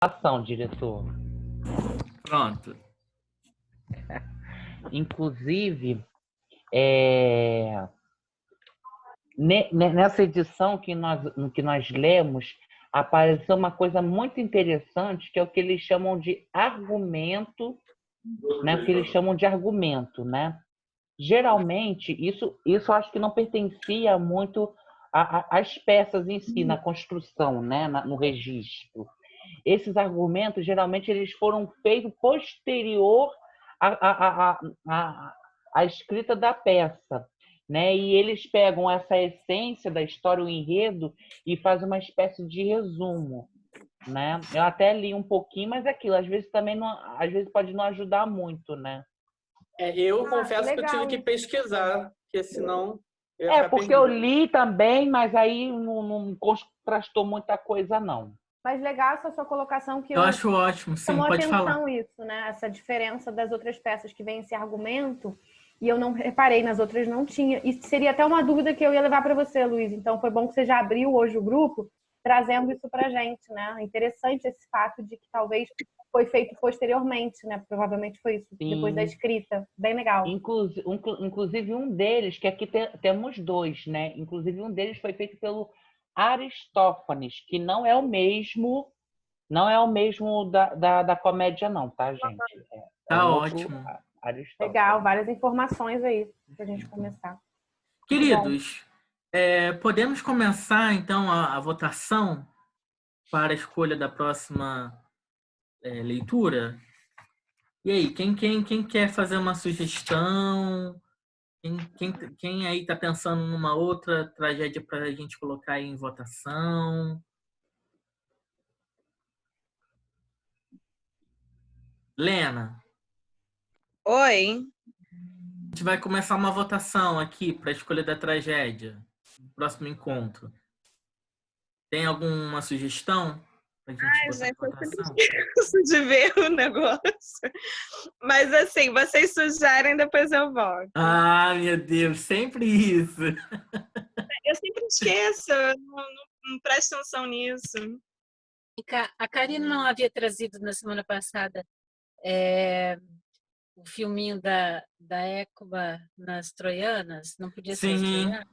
Ação, diretor. Pronto. Inclusive, nessa edição que nós lemos, apareceu uma coisa muito interessante, que é o que eles chamam de argumento, né? O que eles chamam de argumento, né? Geralmente, isso eu acho que não pertencia muito às peças em si, na construção, né? No registro. Esses argumentos, geralmente, eles foram feitos posterior à escrita da peça, né? E eles pegam essa essência da história, o enredo, e fazem uma espécie de resumo, né? Eu até li um pouquinho, mas é aquilo, às vezes também não, às vezes pode não ajudar muito, né? Eu confesso que eu tive que pesquisar, porque senão eu ia ficar porque eu perdido. li também, mas aí não contrastou muita coisa, não. Mas legal essa sua colocação, que Eu acho ótimo, sim, chamou pode atenção falar. isso, né? Essa diferença das outras peças que vem esse argumento, e eu não reparei, nas outras não tinha. E seria até uma dúvida que eu ia levar para você, Luiz. Então foi bom que você já abriu hoje o grupo, trazendo isso para a gente, né? Interessante esse fato de que talvez foi feito posteriormente, né? Provavelmente foi isso, Sim. Depois da escrita. Bem legal. Inclusive um deles, que aqui temos dois, né? Inclusive um deles foi feito pelo Aristófanes, que não é o mesmo da comédia, não, tá, gente? Tá um ótimo. Aristófanes. Legal, várias informações aí pra gente começar. Queridos, podemos começar, então, a votação para a escolha da próxima leitura? E aí, quem quer fazer uma sugestão? Quem aí está pensando numa outra tragédia para a gente colocar aí em votação? Lena, Oi. a gente vai começar uma votação aqui para a escolha da tragédia, no próximo encontro. Tem alguma sugestão pra gente botar em Gente, eu votação? sempre esqueço de ver o negócio. Mas assim, vocês sugerem, depois eu volto. Ah, meu Deus, sempre isso. Eu sempre esqueço, eu não presto atenção nisso. A Karina não havia trazido na semana passada o filminho da Écuba nas Troianas? Não podia ser as Sim. Troianas?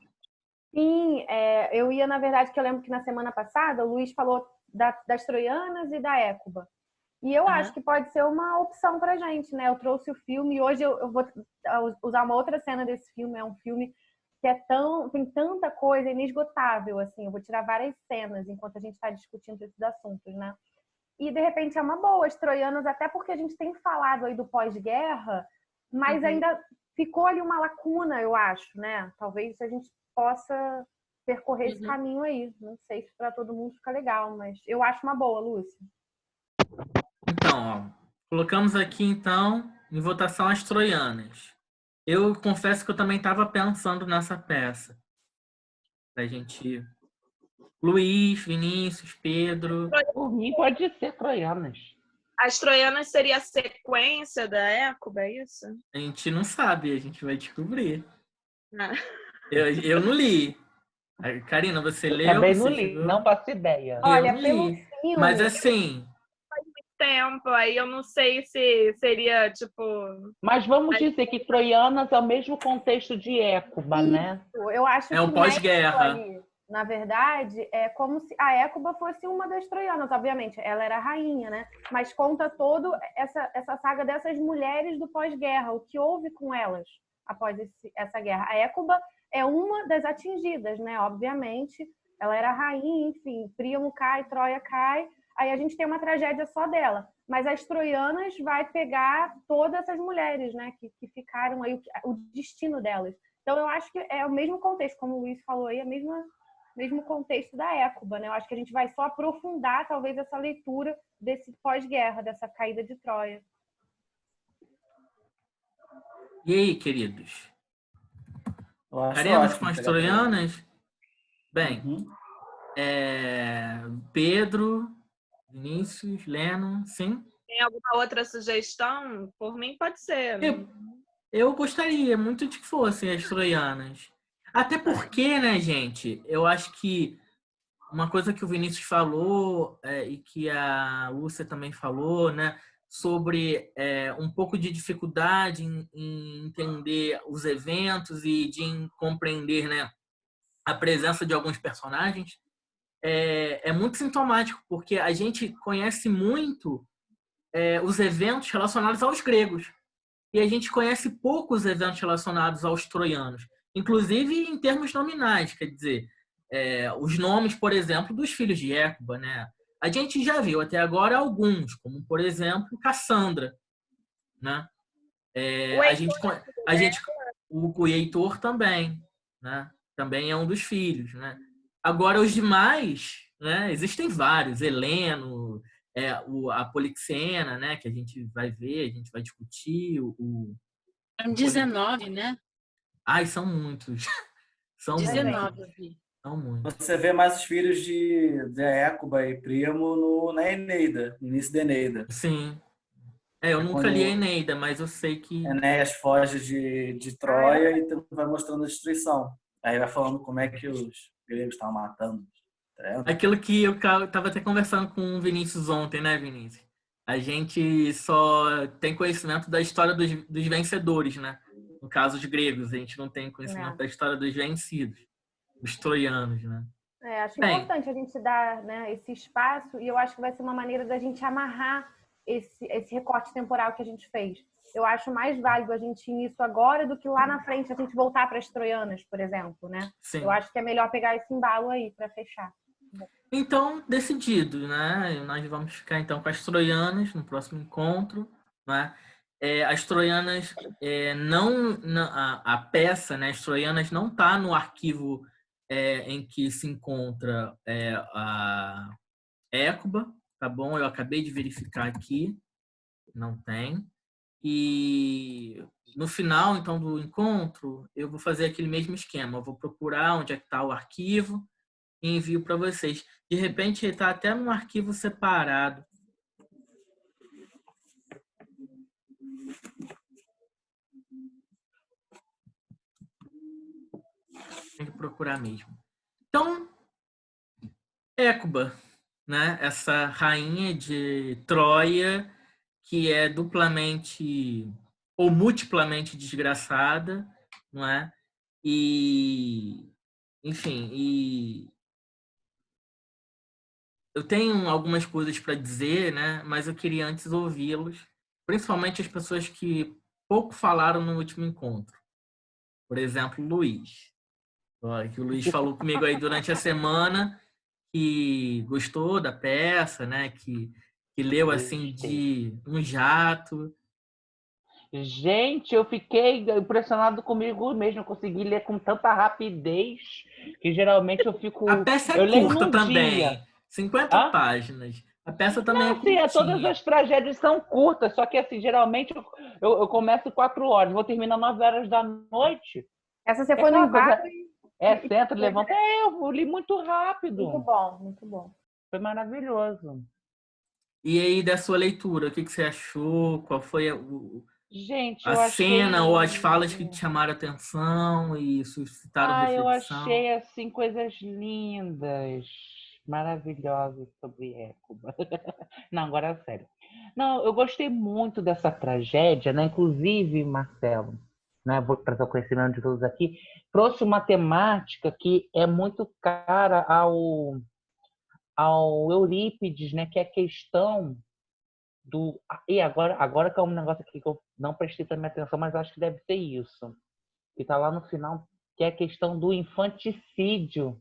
Sim, eu ia, na verdade, que eu lembro que na semana passada o Luiz falou das Troianas e da Écuba. E eu acho que pode ser uma opção pra gente, né? Eu trouxe o filme e hoje eu vou usar uma outra cena desse filme. É um filme que tem tanta coisa inesgotável, assim. Eu vou tirar várias cenas enquanto a gente está discutindo esses assuntos, né? E, de repente, é uma boa, as Troianas, até porque a gente tem falado aí do pós-guerra, mas ainda ficou ali uma lacuna, eu acho, né? Talvez a gente possa percorrer esse caminho aí. Não sei se para todo mundo fica legal, mas eu acho uma boa, Lúcia. Então, colocamos aqui, então, em votação as Troianas. Eu confesso que eu também estava pensando nessa peça. Pra gente... Luiz, Vinícius, Pedro... Por mim, pode ser Troianas. As Troianas seria a sequência da Écuba, é isso? A gente não sabe, a gente vai descobrir. Ah. Eu não li. Karina, você leu? Também não li, não faço ideia. Olha, Eu não li. filme... Mas assim... Tempo, aí eu não sei se seria, tipo... Mas vamos dizer que Troianas é o mesmo contexto de Écuba, né? Eu acho É um pós-guerra. Na verdade, é como se a Écuba fosse uma das troianas, obviamente. Ela era a rainha, né? Mas conta todo essa saga dessas mulheres do pós-guerra, o que houve com elas após essa guerra. A Écuba é uma das atingidas, né? Obviamente, ela era a rainha, enfim, Príamo cai, Troia cai, aí a gente tem uma tragédia só dela. Mas as troianas vai pegar todas essas mulheres, né? Que ficaram aí, o destino delas. Então, eu acho que é o mesmo contexto, como o Luiz falou aí, mesmo contexto da Écuba, né? Eu acho que a gente vai só aprofundar, talvez, essa leitura desse pós-guerra, dessa caída de Troia. E aí, queridos? Nossa, Faremos ótimo, com as pegar Troianas? Bem, Uhum. Pedro, Vinícius, Lena, sim? Tem alguma outra sugestão? Por mim, pode ser. Eu gostaria muito de que fossem as Troianas. Até porque, né, gente, eu acho que uma coisa que o Vinícius falou e que a Lúcia também falou, né, sobre um pouco de dificuldade em entender os eventos e de compreender, né, a presença de alguns personagens, é muito sintomático, porque a gente conhece muito os eventos relacionados aos gregos e a gente conhece poucos eventos relacionados aos troianos, inclusive em termos nominais, quer dizer, os nomes, por exemplo, dos filhos de Écuba, né? A gente já viu até agora alguns, como, por exemplo, Cassandra, né? O A Heitor, gente, a gente, o Heitor também, né? Também é um dos filhos, né? Agora, os demais, né? Existem vários, Heleno, a Polixena, né? Que a gente vai ver, a gente vai discutir, São 19, né? Ai, são muitos. São 19, muitos. eu vi. São muitos. Você vê mais os filhos de Écuba e Primo na Eneida, no início da Eneida. Sim. Eu nunca li a Quando Eneida, mas eu sei que... Enéas foge de Troia e vai mostrando a destruição. Aí vai falando como é que os gregos estavam matando. Aquilo que eu estava até conversando com o Vinícius ontem, né, Vinícius? A gente só tem conhecimento da história dos vencedores, né? No caso, os gregos. A gente não tem conhecimento da história dos vencidos, dos troianos, né? Acho importante a gente dar, né, esse espaço, e eu acho que vai ser uma maneira da gente amarrar esse recorte temporal que a gente fez. Eu acho mais válido a gente ir nisso agora do que lá na frente a gente voltar para as troianas, por exemplo, né? Sim. Eu acho que é melhor pegar esse embalo aí para fechar. Então, decidido, né? Nós vamos ficar então com as troianas no próximo encontro, né? As troianas a peça, né? As troianas não está no arquivo em que se encontra a Écuba, tá bom? Eu acabei de verificar aqui, não tem. E no final, então, do encontro, eu vou fazer aquele mesmo esquema. Eu vou procurar onde é que está o arquivo e envio para vocês. De repente, ele está até num arquivo separado. Tem que procurar mesmo. Então, Écuba, né? Essa rainha de Troia que é duplamente ou multiplamente desgraçada, não é? E, enfim, eu tenho algumas coisas para dizer, né? Mas eu queria antes ouvi-los, principalmente as pessoas que pouco falaram no último encontro. Por exemplo, o Luiz. Que o Luiz falou comigo aí durante a semana que gostou da peça, né? Que leu assim de um jato. Gente, eu fiquei impressionado comigo mesmo. Eu consegui ler com tanta rapidez que geralmente eu fico... A peça eu leio curta num também. dia. 50 páginas. A peça também é curtinha. Todas as tragédias são curtas, só que assim, geralmente eu começo 4 horas, vou terminar 9 horas da noite. Essa você foi no embalo? Senta, levanta. Eu li muito rápido. Muito bom, muito bom. Foi maravilhoso. E aí, da sua leitura, o que você achou? Qual foi Gente, a cena ou as falas que te chamaram a atenção e suscitaram reflexão? Eu achei assim coisas lindas, maravilhosas sobre Écuba. Não, agora é sério. Não, eu gostei muito dessa tragédia, né? Inclusive, Marcelo, né? Vou trazer o conhecimento de todos aqui, trouxe uma temática que é muito cara ao Eurípides, né? Que é a questão do... E agora que é um negócio aqui que eu não prestei também atenção, mas acho que deve ser isso. Que está lá no final, que é a questão do infanticídio,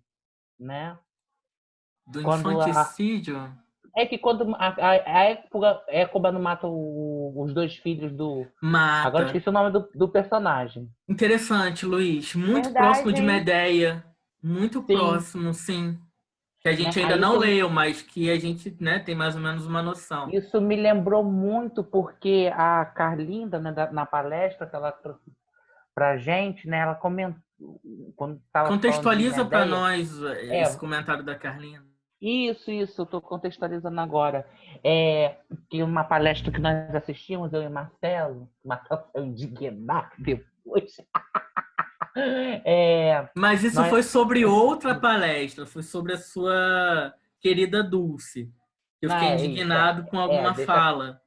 né? Do infanticídio? É que quando a Écuba não mata os 2 filhos do... Mata. Agora esqueci o nome do personagem. Interessante, Luiz. Muito próximo de Medeia. Muito próximo, sim. Que a gente ainda não leu, mas que a gente, né, tem mais ou menos uma noção. Isso me lembrou muito porque a Carlinda, né, na palestra que ela trouxe pra gente, né, ela comentou... Quando tava contextualiza para nós esse comentário da Carlinda. Isso, eu estou contextualizando agora. Que uma palestra que nós assistimos, eu e Marcelo saiu indignado depois. Mas isso Nós- foi sobre outra palestra, foi sobre a sua querida Dulce. Eu Não, fiquei é isso, indignado com alguma deixa fala,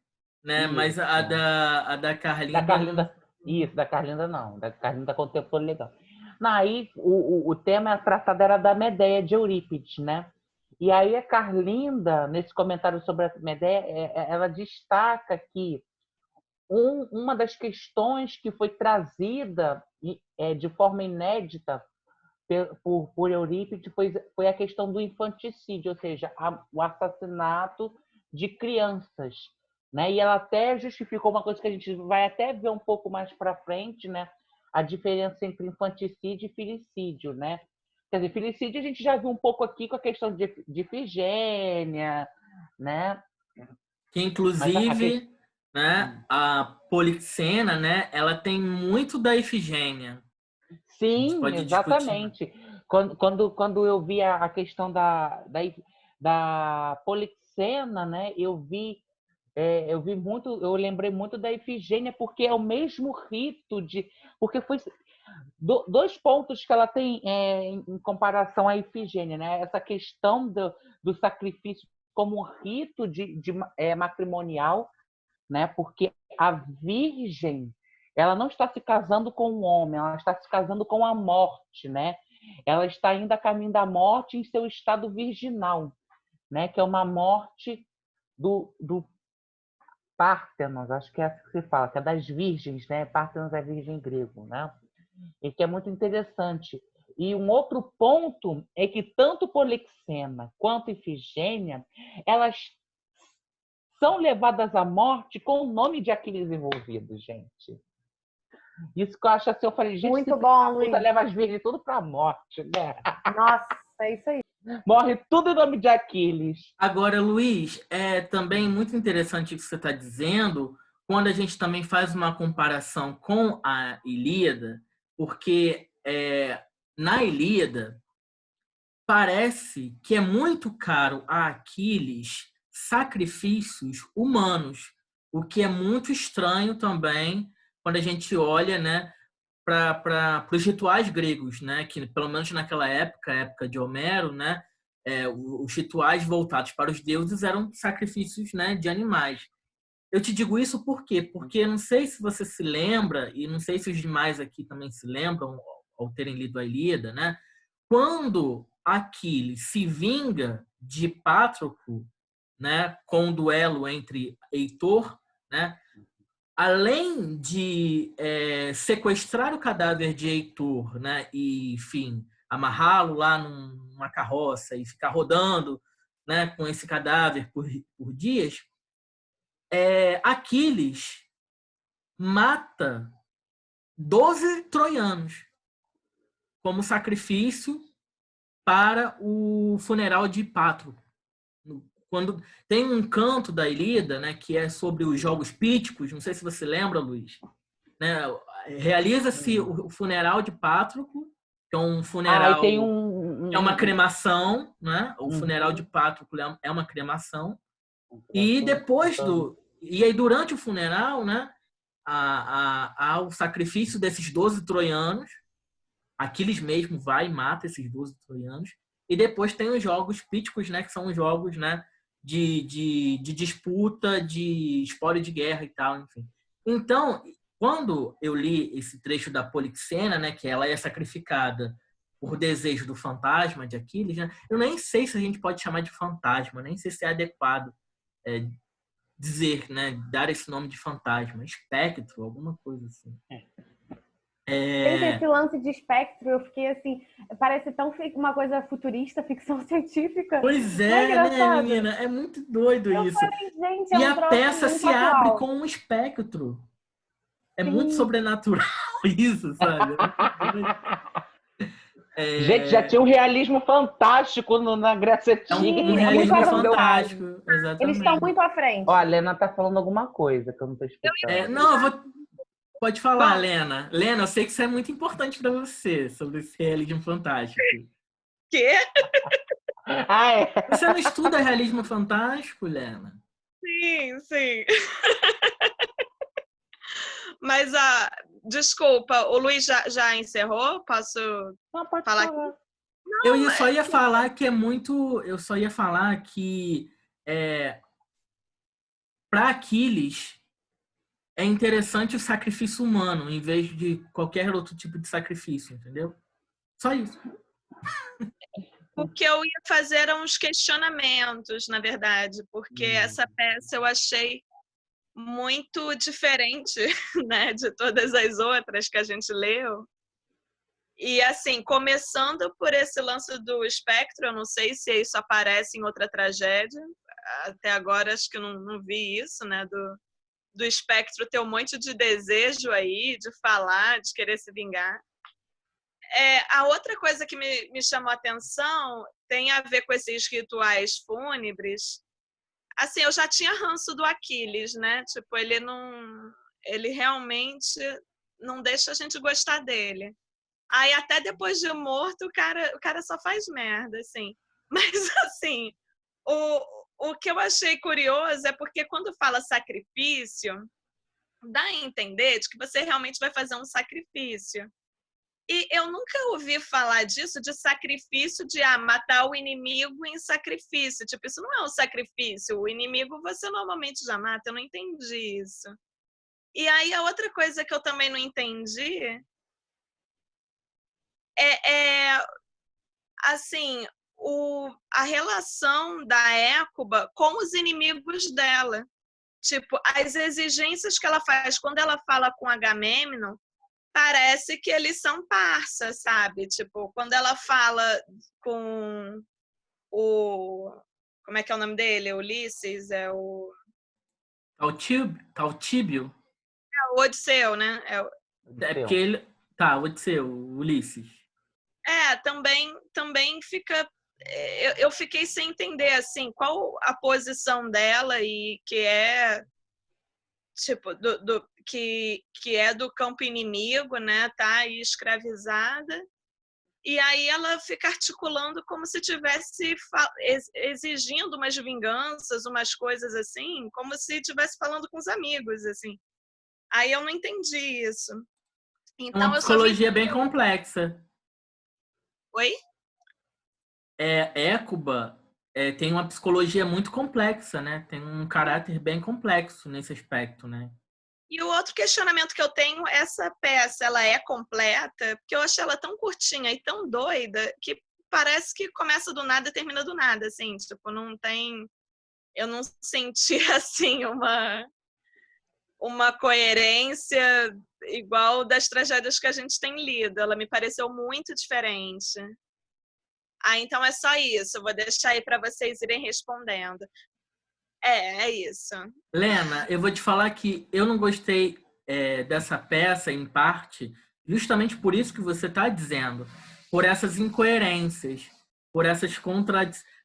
né? Mas isso. a da Da Carlinda... Carlinda, isso, da Carlinda não. Da Carlinda contemporânea legal. Não, aí o tema tratado era da Medeia de Eurípides, né? E aí a Carlinda, nesse comentário sobre a Medeia, ela destaca que uma das questões que foi trazida de forma inédita por Eurípides foi a questão do infanticídio, ou seja, o assassinato de crianças. Né? E ela até justificou uma coisa que a gente vai até ver um pouco mais para frente, né? A diferença entre infanticídio e filicídio. Né? Quer dizer, filicídio a gente já viu um pouco aqui com a questão de Ifigênia, né? Que, inclusive, né, a Polixena, né, ela tem muito da Ifigênia. Sim, exatamente. Quando eu vi a questão da Polixena, né, eu lembrei muito da Ifigênia, porque é o mesmo rito porque foi dois pontos que ela tem em comparação à Ifigênia, né? Essa questão do sacrifício como um rito matrimonial, né? Porque a virgem, ela não está se casando com um homem, ela está se casando com a morte, né? Ela está indo a caminho da morte em seu estado virginal, né? Que é uma morte do Pártenos, acho que é assim que se fala, que é das virgens, né? Pártenos é virgem grego, né? E que é muito interessante. E um outro ponto é que tanto Polixena quanto Ifigênia, elas são levadas à morte com o nome de Aquiles envolvido, gente. Isso que eu acho assim, eu falei, gente, muito bom, Luiz. Leva as virgens tudo para a morte, né? Nossa, é isso aí. Morre tudo em nome de Aquiles. Agora, Luiz, é também muito interessante o que você está dizendo, quando a gente também faz uma comparação com a Ilíada, porque na Ilíada parece que é muito caro a Aquiles sacrifícios humanos, o que é muito estranho também quando a gente olha, né, para os rituais gregos, né, que pelo menos naquela época de Homero, né, os rituais voltados para os deuses eram sacrifícios, né, de animais. Eu te digo isso por quê? Porque não sei se você se lembra, e não sei se os demais aqui também se lembram, ao terem lido a Ilíada, né? Quando Aquiles se vinga de Patroclo, né, com um duelo entre Heitor, né, além de sequestrar o cadáver de Heitor, né, e, enfim, amarrá-lo lá numa carroça e ficar rodando, né, com esse cadáver por dias, Aquiles mata 12 troianos como sacrifício para o funeral de Patroclo. Quando tem um canto da Ilíada, né, que é sobre os jogos píticos, não sei se você lembra, Luiz, né, realiza-se o funeral de Patroclo, que é um funeral, tem é uma cremação, né? O funeral de Patroclo é uma cremação. E depois e aí durante o funeral, né, há o sacrifício desses 12 troianos. Aquiles mesmo vai e mata esses 12 troianos. E depois tem os jogos píticos, né, que são os jogos, né, de disputa, de espólio de guerra e tal, enfim. Então, quando eu li esse trecho da Polixena, né, que ela é sacrificada por desejo do fantasma de Aquiles, né, eu nem sei se a gente pode chamar de fantasma, nem sei se é adequado dizer, né, dar esse nome de fantasma, espectro, alguma coisa assim. Tem esse lance de espectro, eu fiquei assim, parece tão uma coisa futurista, ficção científica. Pois né, menina? É muito doido isso. Falei, gente, e a peça se atual. abre com um espectro. É muito sobrenatural isso, sabe? Gente, já tinha um realismo fantástico na Grécia Antiga. Um realismo fantástico, exatamente. Eles estão muito à frente. Ó, a Lena tá falando alguma coisa que eu não tô explicando. Pode falar, Lena. Lena, eu sei que isso é muito importante para você, sobre esse realismo fantástico. Quê? Você não estuda realismo fantástico, Lena? Sim. Mas Desculpa, o Luiz já encerrou? Posso Não, pode falar? falar. Eu só ia falar que para Aquiles é interessante o sacrifício humano em vez de qualquer outro tipo de sacrifício, entendeu? Só isso. O que eu ia fazer eram uns questionamentos, na verdade, porque essa peça eu achei muito diferente, né, de todas as outras que a gente leu. E, assim, começando por esse lance do espectro, eu não sei se isso aparece em outra tragédia, até agora acho que eu não vi isso, né, do espectro ter um monte de desejo aí, de falar, de querer se vingar. A outra coisa que me chamou a atenção tem a ver com esses rituais fúnebres. Assim, eu já tinha ranço do Aquiles, né? Tipo, ele realmente não deixa a gente gostar dele. Aí até depois de morto, o cara só faz merda, assim. Mas, assim, o que eu achei curioso é porque quando fala sacrifício, dá a entender de que você realmente vai fazer um sacrifício. E eu nunca ouvi falar disso, de sacrifício, de matar o inimigo em sacrifício. Tipo, isso não é um sacrifício. O inimigo você normalmente já mata. Eu não entendi isso. E aí a outra coisa que eu também não entendi assim, a relação da Hécuba com os inimigos dela. Tipo, as exigências que ela faz quando ela fala com Agamemnon, parece que eles são parças, sabe? Tipo, quando ela fala com o... Como é que é o nome dele? Ulisses? É o... Taltíbio? É o Odisseu, né? É porque ele... Tá, Odisseu, Ulisses. Também fica... Eu fiquei sem entender, assim, qual a posição dela e que é... Tipo, que é do campo inimigo, né? Tá aí escravizada. E aí ela fica articulando como se tivesse exigindo umas vinganças, umas coisas assim, como se estivesse falando com os amigos, assim. Aí eu não entendi isso. Então, uma psicologia bem complexa. Oi? Hécuba tem uma psicologia muito complexa, né? Tem um caráter bem complexo nesse aspecto, né? E o outro questionamento que eu tenho, essa peça, ela é completa? Porque eu achei ela tão curtinha e tão doida que parece que começa do nada e termina do nada, assim. Tipo, não tem... Eu não senti, assim, uma coerência igual das tragédias que a gente tem lido. Ela me pareceu muito diferente. Então é só isso. Eu vou deixar aí para vocês irem respondendo. É isso. Lena, eu vou te falar que eu não gostei dessa peça, em parte, justamente por isso que você está dizendo. Por essas incoerências, por essas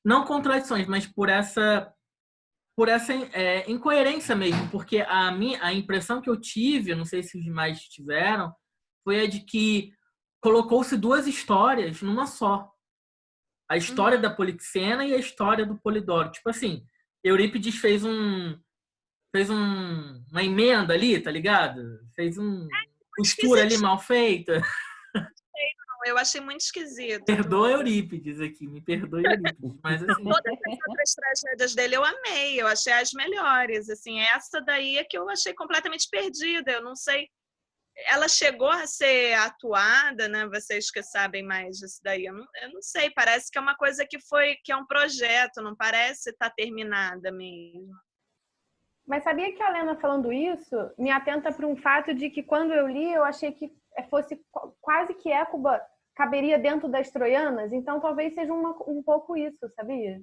não contradições, mas por essa incoerência mesmo, porque a impressão que eu tive, não sei se os demais tiveram, foi a de que colocou-se duas histórias numa só. A história da Polixena e a história do Polidoro. Tipo assim, Eurípides fez uma emenda ali, tá ligado? Fez costura ali mal feita. Eu achei muito esquisito. Perdoa Eurípides aqui, me perdoa Eurípides. Mas, assim... Todas as outras tragédias dele eu amei, eu achei as melhores. Assim, essa daí é que eu achei completamente perdida. Eu não sei. Ela chegou a ser atuada, né? Vocês que sabem mais disso daí, eu não sei. Parece que é uma coisa que é um projeto, não parece estar terminada mesmo. Mas sabia que a Lena falando isso me atenta para um fato de que quando eu li, eu achei que fosse quase que Hécuba caberia dentro das troianas, então talvez seja um pouco isso, sabia?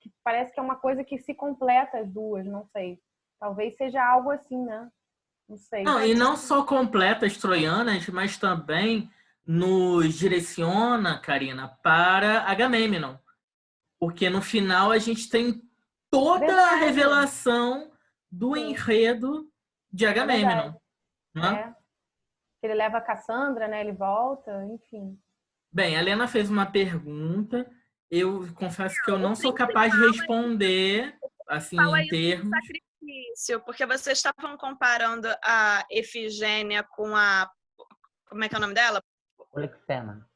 Que parece que é uma coisa que se completa as duas, não sei. Talvez seja algo assim, né? Não sei. Não, e não só completa as troianas, mas também nos direciona, Karina, para Agamemnon. Porque no final a gente tem toda a revelação do enredo de Agamemnon. Né? Ele leva a Cassandra, né? Ele volta, enfim. Bem, a Lena fez uma pergunta. Eu confesso que eu não sou capaz de responder assim em termos. início, porque vocês estavam comparando a Efigênia com a... Como é que é o nome dela? Polixena.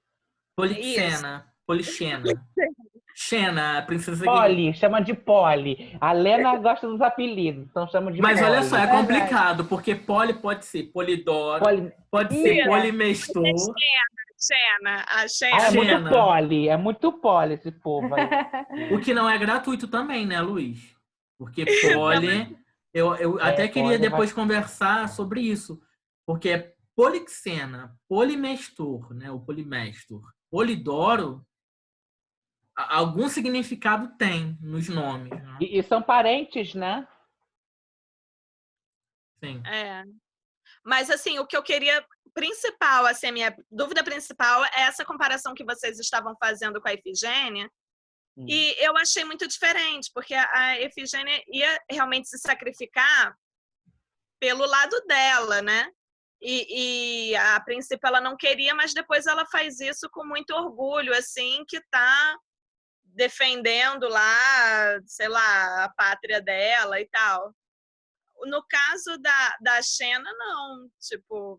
Polixena. Polixena. Xena, a princesa Poli, chama de Poli. A Lena gosta dos apelidos, então chama de Mas Poli. olha só, é complicado, porque Poli pode ser Polidoro, pode ser Polimestor. A Xena. É Xena. muito Poli esse povo aí. O que não é gratuito também, né, Luiz? Porque Poli... Eu até queria Poli depois conversar sobre isso. Porque é Polixena, Polimestor, né, o Polimestor, Polidoro, algum significado tem nos nomes. Né? E são parentes, né? Sim. É. Mas, assim, o que eu queria... Principal, assim, a minha dúvida principal é essa comparação que vocês estavam fazendo com a Efigênia. E eu achei muito diferente, porque a Efigênia ia realmente se sacrificar pelo lado dela, né? E a princípio ela não queria, mas depois ela faz isso com muito orgulho, assim, que tá defendendo lá, sei lá, a pátria dela e tal. No caso da Xena, não. Tipo,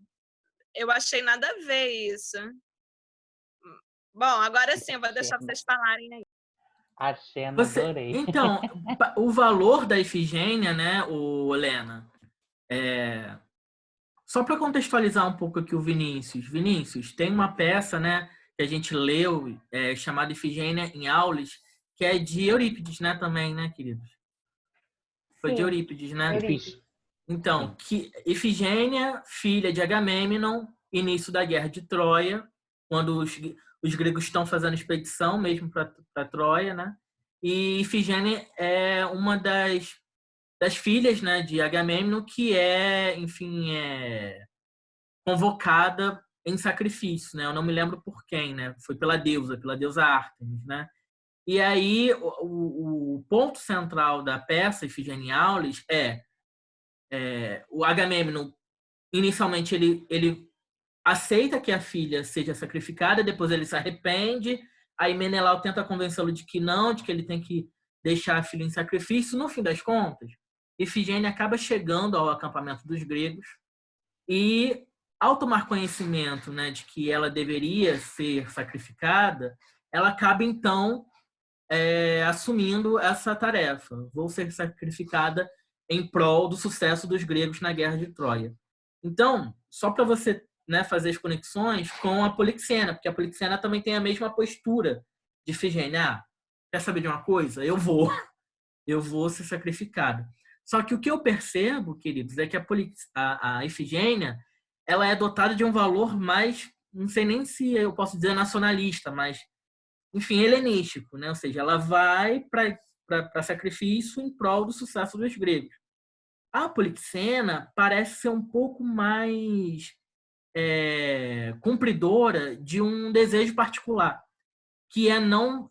eu achei nada a ver isso. Bom, agora sim, eu vou deixar vocês falarem aí. A Xena, adorei. Então, o valor da Efigênia, né, Lena, só para contextualizar um pouco aqui o Vinícius. Vinícius, tem uma peça, né, que a gente leu, chamada Efigênia em Aulis, que é de Eurípides, né, também, né, queridos? Foi de Eurípides, né? Eurípides. Então, que Efigênia, filha de Agamêmnon, início da Guerra de Troia, quando os gregos estão fazendo expedição mesmo para Troia, né? E Efigênia é uma das filhas, né, de Agamêmnon, que enfim, convocada em sacrifício, né? Eu não me lembro por quem, né? Foi pela deusa Ártemis, né? E aí o ponto central da peça Efigênia em Aulis o Agamêmnon, inicialmente ele aceita que a filha seja sacrificada, depois ele se arrepende, aí Menelau tenta convencê-lo de que não, de que ele tem que deixar a filha em sacrifício. No fim das contas, Efigênia acaba chegando ao acampamento dos gregos e, ao tomar conhecimento, né, de que ela deveria ser sacrificada, ela acaba, então, assumindo essa tarefa. Vou ser sacrificada em prol do sucesso dos gregos na Guerra de Troia. Então, só para você, né, fazer as conexões com a Polixena, porque a Polixena também tem a mesma postura de Efigênia. Quer saber de uma coisa? Eu vou ser sacrificada. Só que o que eu percebo, queridos, é que a Efigênia, ela é dotada de um valor mais, não sei nem se eu posso dizer nacionalista, mas, enfim, helenístico, né? Ou seja, ela vai para sacrifício em prol do sucesso dos gregos. A Polixena parece ser um pouco mais cumpridora de um desejo particular, que é não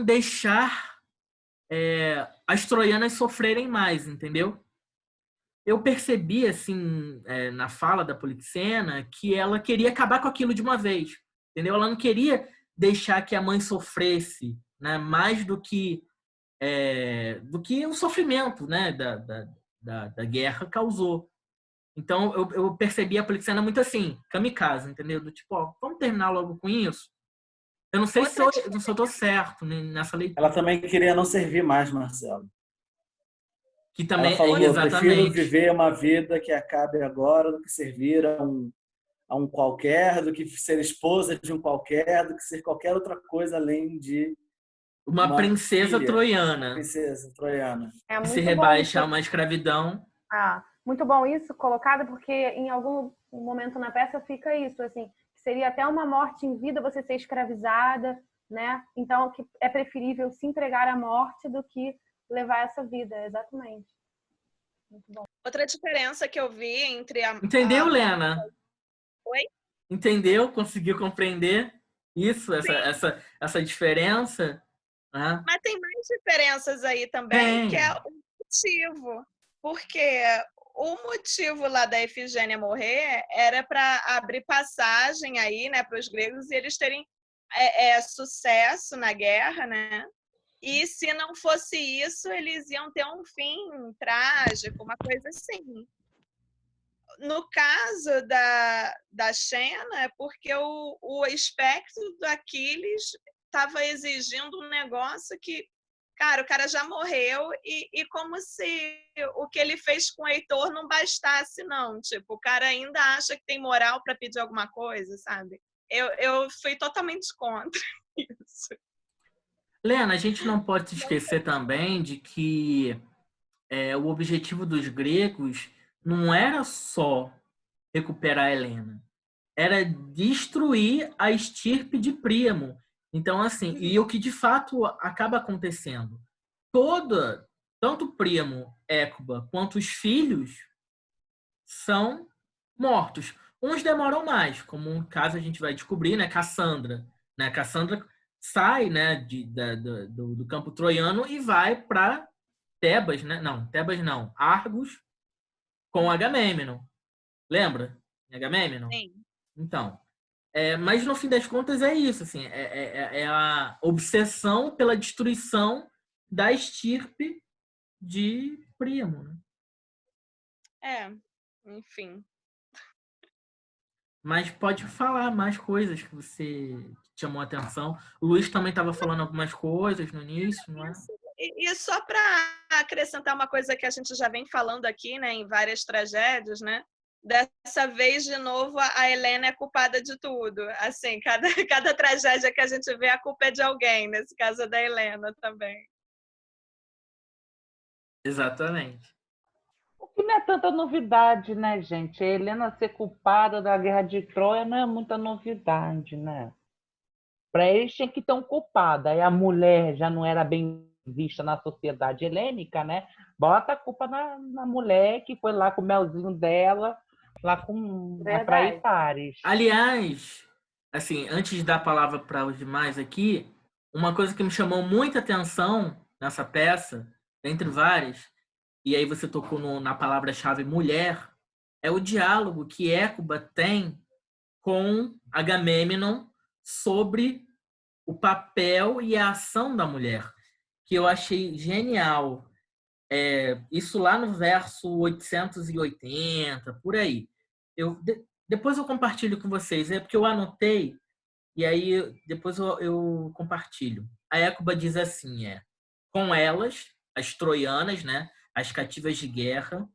deixar as troianas sofrerem mais, entendeu? Eu percebi, assim, na fala da Polixena, que ela queria acabar com aquilo de uma vez, entendeu? Ela não queria deixar que a mãe sofresse, né, mais do que o sofrimento, né, da guerra causou. Então, eu percebi a Polixena muito assim, kamikaze, entendeu? Do tipo, ó, vamos terminar logo com isso? Eu não sei se eu estou certo nessa leitura. Ela também queria não servir mais, Marcelo. Que também ela falou, exatamente. Eu prefiro viver uma vida que acabe agora do que servir a um qualquer, do que ser esposa de um qualquer, do que ser qualquer outra coisa além de uma princesa filha, troiana. Uma princesa troiana. Que se rebaixa a uma escravidão. Muito bom isso colocado, porque em algum momento na peça fica isso, assim, seria até uma morte em vida você ser escravizada, né? Então, que é preferível se entregar à morte do que levar essa vida, exatamente. Muito bom. Outra diferença que eu vi entre a... Entendeu, Lena? Oi? Entendeu? Conseguiu compreender isso, essa diferença? Né? Mas tem mais diferenças aí também, que é o motivo. Porque o motivo lá da Efigênia morrer era para abrir passagem aí, né, para os gregos e eles terem sucesso na guerra, né? E se não fosse isso, eles iam ter um fim trágico, uma coisa assim. No caso da Xena, é porque o espectro do Aquiles estava exigindo um negócio que, cara, o cara já morreu e como se o que ele fez com o Heitor não bastasse, não. Tipo, o cara ainda acha que tem moral para pedir alguma coisa, sabe? Eu fui totalmente contra isso. Lena, a gente não pode se esquecer também de que o objetivo dos gregos não era só recuperar a Helena, era destruir a estirpe de Príamo. Então, assim, e o que de fato acaba acontecendo, tanto Príamo, Écuba, quanto os filhos são mortos. Uns demoram mais, como um caso a gente vai descobrir, né? Cassandra. Né? Cassandra sai, né, do campo troiano e vai para Tebas, né? Não, Tebas não. Argos com Agamêmnon. Lembra? Agamêmnon? Sim. Então, mas no fim das contas é isso, assim, é a obsessão pela destruição da estirpe de Príamo, né? Enfim. Mas pode falar mais coisas que você chamou a atenção. O Luiz também estava falando algumas coisas no início, não é? E só para acrescentar uma coisa que a gente já vem falando aqui, né, em várias tragédias, né? Dessa vez, de novo, a Helena é culpada de tudo. Assim, cada tragédia que a gente vê, a culpa é de alguém. Nesse caso, é da Helena também. Exatamente. O que não é tanta novidade, né, gente? A Helena ser culpada da Guerra de Troia não é muita novidade, né? Para eles tinha que ter um culpado. Aí a mulher já não era bem vista na sociedade helênica, né? Bota a culpa na mulher que foi lá com o melzinho dela, lá para ir Paris. Aliás, assim, antes de dar a palavra para os demais aqui, uma coisa que me chamou muita atenção nessa peça, entre várias, e aí você tocou na palavra-chave mulher, é o diálogo que Écuba tem com Agamêmnon sobre o papel e a ação da mulher, que eu achei genial. Isso lá no verso 880, por aí. Depois eu compartilho com vocês, porque eu anotei, e aí depois eu compartilho. A Écuba diz assim, com elas, as troianas, né, as cativas de guerra,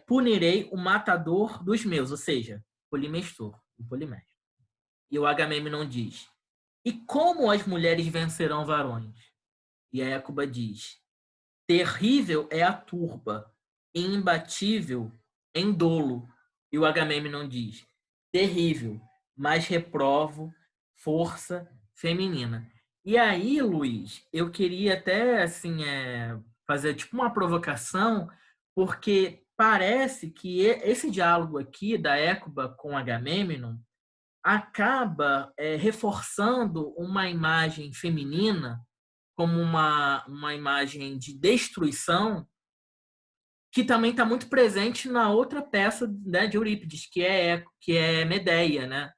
punirei o matador dos meus, ou seja, Polimestor, o Polimestor. E o Agamêmnon diz, e como as mulheres vencerão varões? E a Écuba diz, terrível é a turba, imbatível em dolo. E o Agamêmnon diz, terrível, mas reprovo força feminina. E aí, Luiz, eu queria até assim, fazer tipo uma provocação, porque parece que esse diálogo aqui da Écuba com Agamêmnon acaba reforçando uma imagem feminina como uma imagem de destruição que também está muito presente na outra peça, né, de Eurípides, que é Medeia, né?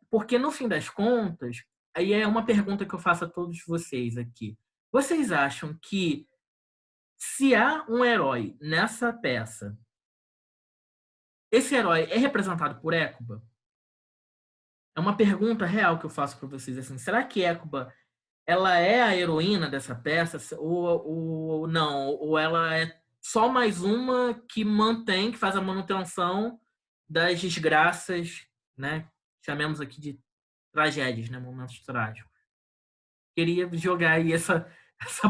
Porque, no fim das contas, aí é uma pergunta que eu faço a todos vocês aqui. Vocês acham que se há um herói nessa peça, esse herói é representado por Écuba? É uma pergunta real que eu faço para vocês. Assim, será que Écuba ela é a heroína dessa peça ou não? Ou ela é só mais uma que mantém, que faz a manutenção das desgraças, né? Chamemos aqui de tragédias, né? Momentos trágicos. Queria jogar aí essa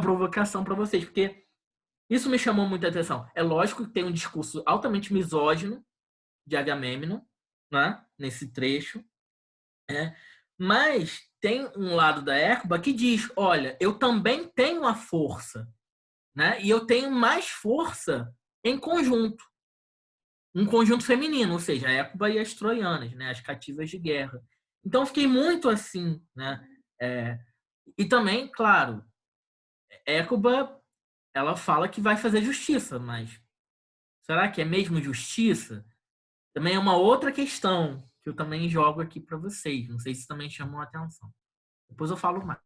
provocação para vocês, porque isso me chamou muita atenção. É lógico que tem um discurso altamente misógino de Agamêmnon, né? Nesse trecho, mas tem um lado da Écuba que diz, olha, eu também tenho a força, né? E eu tenho mais força em conjunto. Um conjunto feminino, ou seja, a Écuba e as troianas, né? As cativas de guerra. Então, eu fiquei muito assim, né? E também, claro, Écuba, ela fala que vai fazer justiça, mas será que é mesmo justiça? Também é uma outra questão que eu também jogo aqui para vocês. Não sei se também chamou a atenção. Depois eu falo mais.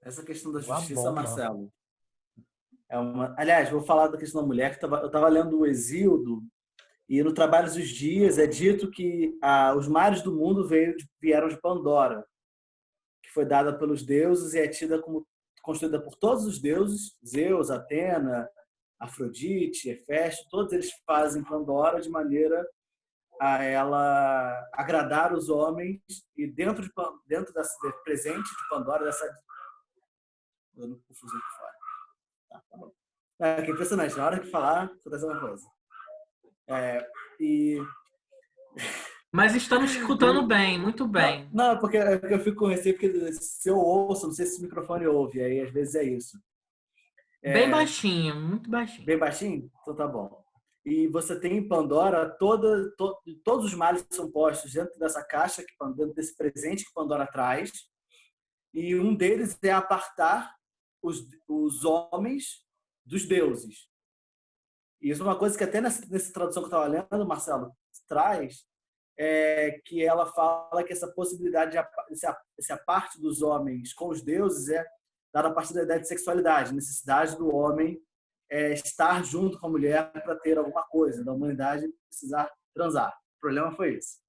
Essa questão da Uma justiça, bomba. Marcelo, Aliás, vou falar da questão da mulher, que eu estava lendo o Exíodo, e no Trabalhos dos Dias é dito que os mares do mundo vieram de Pandora, que foi dada pelos deuses e é tida como construída por todos os deuses, Zeus, Atena, Afrodite, Hefesto, todos eles fazem Pandora de maneira a ela agradar os homens, e dentro desse presente de Pandora, dessa... dando confusão aqui fora. Tá bom. Que impressionante, na hora de falar, acontece uma coisa. Mas estamos escutando bem, muito bem. Não, porque eu fico com receio, porque se eu ouço, não sei se o microfone ouve, aí às vezes é isso. Bem baixinho, muito baixinho. Bem baixinho? Então tá bom. E você tem em Pandora, todos os males são postos dentro dessa caixa, dentro desse presente que Pandora traz, e um deles é apartar os homens dos deuses. E isso é uma coisa que até nessa tradução que eu estava lendo, Marcelo, traz, que ela fala que essa possibilidade, essa parte dos homens com os deuses é dada a partir da ideia de sexualidade, necessidade do homem estar junto com a mulher para ter alguma coisa, da humanidade precisar transar. O problema foi esse.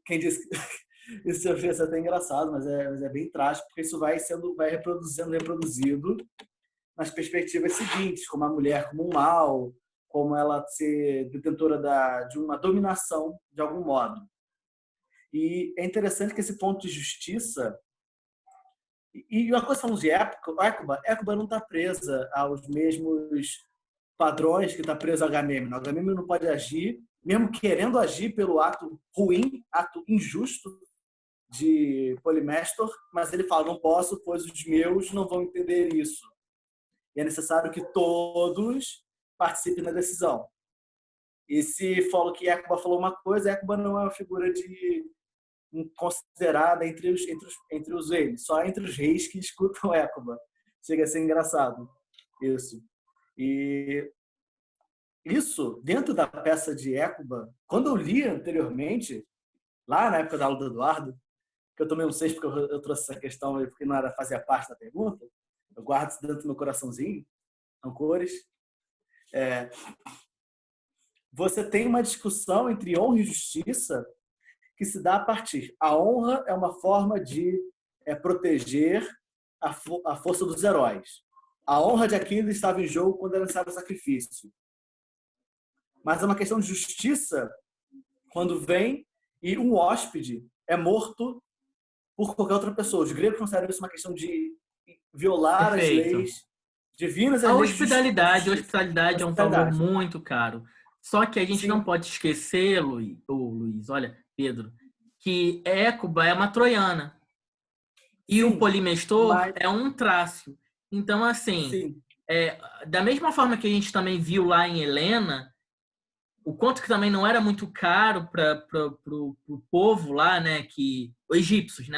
Quem disse que isso eu achei até engraçado, mas é bem trágico, porque isso vai reproduzido nas perspectivas seguintes, como a mulher como um mal, como ela ser detentora de uma dominação de algum modo. E é interessante que esse ponto de justiça, e uma coisa falando de Écuba não está presa aos mesmos padrões que está preso a Agamemnon. Agamemnon não pode agir, mesmo querendo agir pelo ato ruim, ato injusto de Polimestor, mas ele fala, não posso, pois os meus não vão entender isso. E é necessário que todos participem da decisão. E se falo que Écuba falou uma coisa, Écuba não é uma figura considerada entre os eles, só entre os reis que escutam Écuba. Chega a ser engraçado isso. E isso, dentro da peça de Écuba, quando eu li anteriormente, lá na época da aula do Eduardo, que eu tomei um 6 porque eu trouxe essa questão porque não fazia parte da pergunta, eu guardo isso dentro do meu coraçãozinho, rancores. Você tem uma discussão entre honra e justiça que se dá a partir. A honra é uma forma de proteger a força dos heróis. A honra de Aquiles estava em jogo quando era necessário o sacrifício. Mas é uma questão de justiça quando vem e um hóspede é morto por qualquer outra pessoa. Os gregos consideram isso uma questão de violar Perfeito. as leis divinas. A hospitalidade é um favor muito caro. Só que a gente Sim. não pode esquecer, Luiz, olha, Pedro, que Écuba é uma troiana. E o Polimestor é um trácio. Então, assim, da mesma forma que a gente também viu lá em Helena, o quanto que também não era muito caro para o povo lá, né, os egípcios,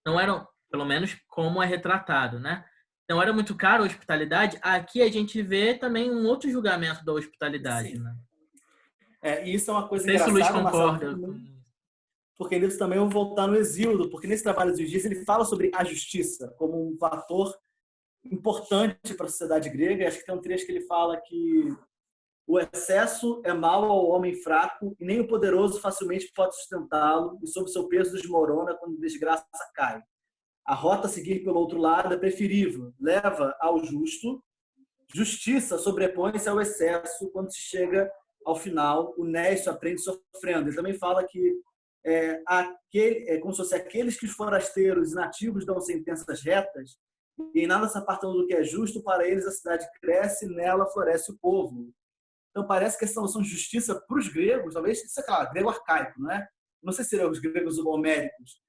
não eram, pelo menos como é retratado, né? Não era muito caro a hospitalidade. Aqui a gente vê também um outro julgamento da hospitalidade, Sim. né? Isso é uma coisa Não sei se o Luiz engraçada, concorda. porque nisso também eu vou voltar no Exíodo, porque nesse trabalho dos dias ele fala sobre a justiça como um fator importante para a sociedade grega. Acho que tem um trecho que ele fala que o excesso é mau ao homem fraco e nem o poderoso facilmente pode sustentá-lo e sob seu peso desmorona quando desgraça cai. A rota a seguir pelo outro lado é preferível, leva ao justo. Justiça sobrepõe-se ao excesso quando se chega ao final, o nécio aprende sofrendo. Ele também fala que como se fosse aqueles que os forasteiros e nativos dão sentenças retas e em nada se apartam do que é justo, para eles a cidade cresce e nela floresce o povo. Então parece que essa noção de justiça para os gregos, talvez, isso é grego arcaico, não é? Não sei se seriam os gregos homéricos,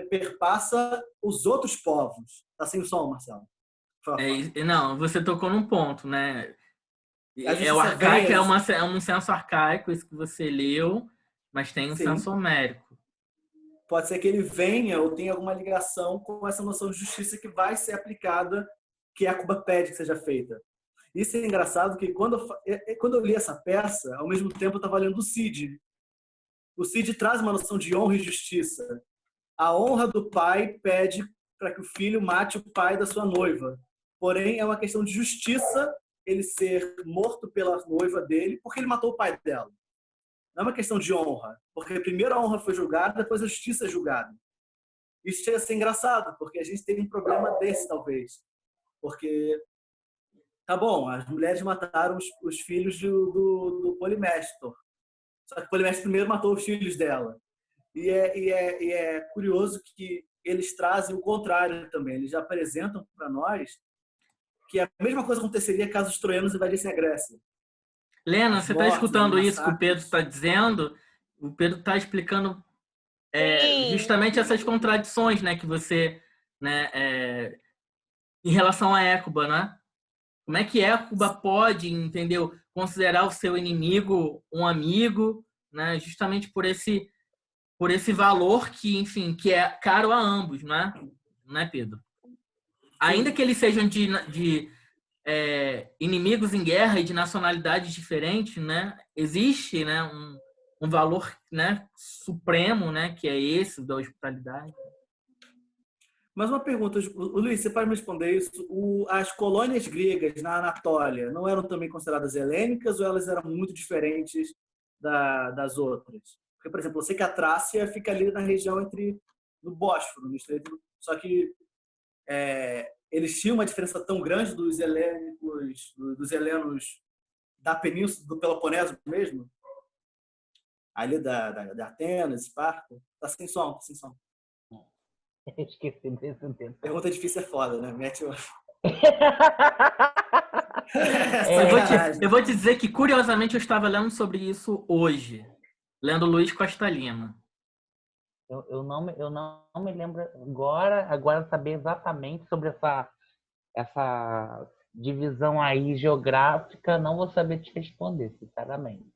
perpassa os outros povos. Tá sem som, Marcelo? Não, você tocou num ponto, né? O arcaico é um senso arcaico, isso que você leu, mas tem um senso homérico. Pode ser que ele venha ou tenha alguma ligação com essa noção de justiça que vai ser aplicada, que Écuba pede que seja feita. Isso é engraçado, que quando eu li essa peça, ao mesmo tempo eu estava lendo o Cid. O Cid traz uma noção de honra e justiça. A honra do pai pede para que o filho mate o pai da sua noiva. Porém, é uma questão de justiça ele ser morto pela noiva dele porque ele matou o pai dela. Não é uma questão de honra, porque primeiro a honra foi julgada, depois a justiça é julgada. Isso chega a ser engraçado, porque a gente tem um problema desse, talvez. Porque, tá bom, as mulheres mataram os filhos do Polimestor. Só que o Polimestor primeiro matou os filhos dela. E é curioso que eles trazem o contrário também. Eles já apresentam para nós que a mesma coisa aconteceria caso os troianos invadissem a Grécia. Lena, você está escutando isso que o Pedro massacres. está dizendo? O Pedro está explicando Sim. justamente essas contradições, né, que você, né, em relação a Écuba, né? Como é que Écuba pode, entendeu, considerar o seu inimigo um amigo, né? Justamente por esse valor que, enfim, que é caro a ambos, né? Não é, Pedro? Ainda que eles sejam de inimigos em guerra e de nacionalidades diferentes, né? Existe, né, um valor, né, supremo, né, que é esse da hospitalidade. Mas uma pergunta, Luiz, você pode me responder isso? As colônias gregas na Anatólia não eram também consideradas helênicas ou elas eram muito diferentes das outras? Porque, por exemplo, eu sei que a Trácia fica ali na região no Bósforo, no Estreito, só que eles tinham uma diferença tão grande dos helenos da península, do Peloponeso mesmo? Ali da Atenas, Esparta? Tá sem som. Esqueci desse tempo. Pergunta difícil é foda, né? Mete o... Eu vou te dizer que, curiosamente, eu estava lendo sobre isso hoje. Lendo Luiz Costa Lima. Eu não me lembro agora saber exatamente sobre essa divisão aí geográfica, não vou saber te responder, sinceramente.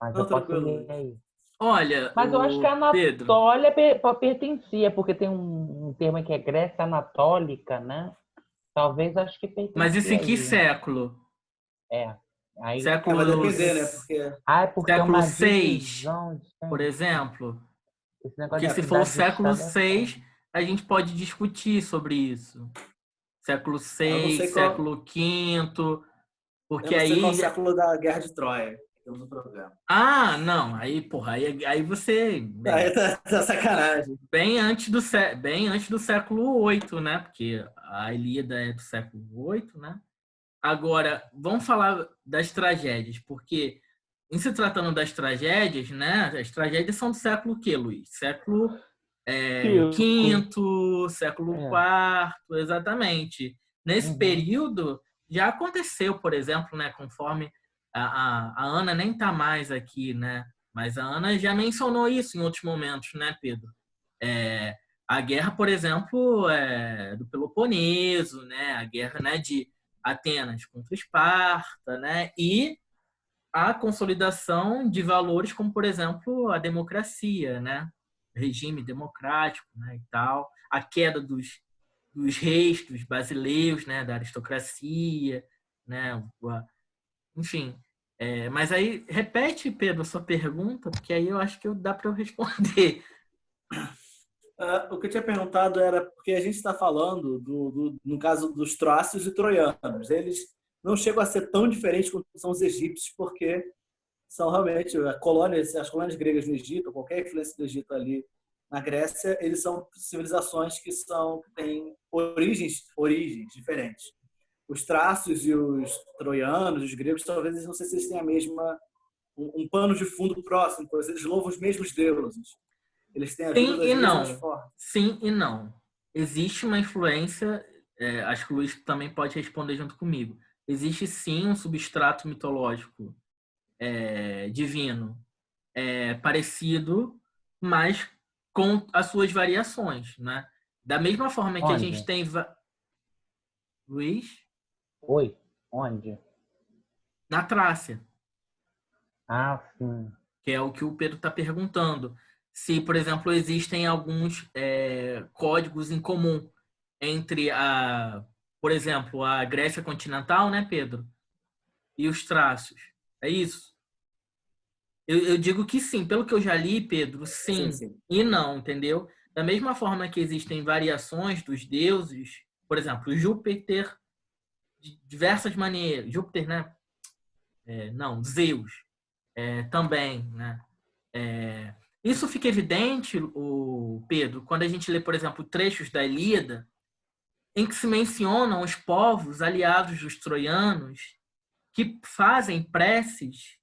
Mas Não, eu posso tranquilo. ler aí. Olha, Mas eu acho que a Anatólia pertencia, porque tem um termo que é Grécia Anatólica, né? Talvez acho que pertencia. Mas isso em que aí, século? Aí, século... Vai depender, né? Porque século é uma VI, divisão, por exemplo. Esse negócio Porque de se for o cidade século de estado VI, a gente pode discutir sobre isso. Século VI, século V, porque eu não sei aí... qual é o século da Guerra de Troia. Temos um problema. Ah, não. Aí, porra, aí você... Aí tá sacanagem. Bem antes do século VIII, né? Porque a Ilíada é do século VIII, né? Agora, vamos falar das tragédias, porque em se tratando das tragédias, né? As tragédias são do século o quê, Luiz? Século V, século IV, exatamente. Nesse período, já aconteceu, por exemplo, né? Conforme a Ana nem está mais aqui, né? Mas a Ana já mencionou isso em outros momentos, né, Pedro? A guerra, por exemplo, do Peloponeso, né? A guerra, né, de Atenas contra Esparta, né? E a consolidação de valores como, por exemplo, a democracia, né? Regime democrático, né, e tal. A queda dos reis, dos basileus, né, da aristocracia, né? Enfim. Mas aí, repete, Pedro, a sua pergunta, porque aí eu acho que dá para eu responder. O que eu tinha perguntado era porque a gente está falando, no caso dos trácios e troianos. Eles não chegam a ser tão diferentes quanto são os egípcios, porque são realmente as colônias gregas no Egito, qualquer influência do Egito ali na Grécia, eles são civilizações que têm origens diferentes. Os trácios e os troianos, os gregos, talvez não sei se eles têm um pano de fundo próximo, pois eles louvam os mesmos deuses. Eles têm a vida das mesmas formas. Sim e não. Existe uma influência, acho que o Luiz também pode responder junto comigo. Existe sim um substrato mitológico divino parecido, mas com as suas variações, né? Da mesma forma que a gente tem... Luiz? Oi, onde? Na Trácia. Ah, sim. Que é o que o Pedro está perguntando. Se, por exemplo, existem alguns códigos em comum entre por exemplo, a Grécia continental, né, Pedro? E os trácios. É isso? Eu digo que sim. Pelo que eu já li, Pedro, sim. E não, entendeu? Da mesma forma que existem variações dos deuses, por exemplo, Júpiter, de diversas maneiras. Júpiter, né? Não, Zeus também, né? Isso fica evidente, o Pedro, quando a gente lê, por exemplo, trechos da Ilíada, em que se mencionam os povos aliados dos troianos que fazem preces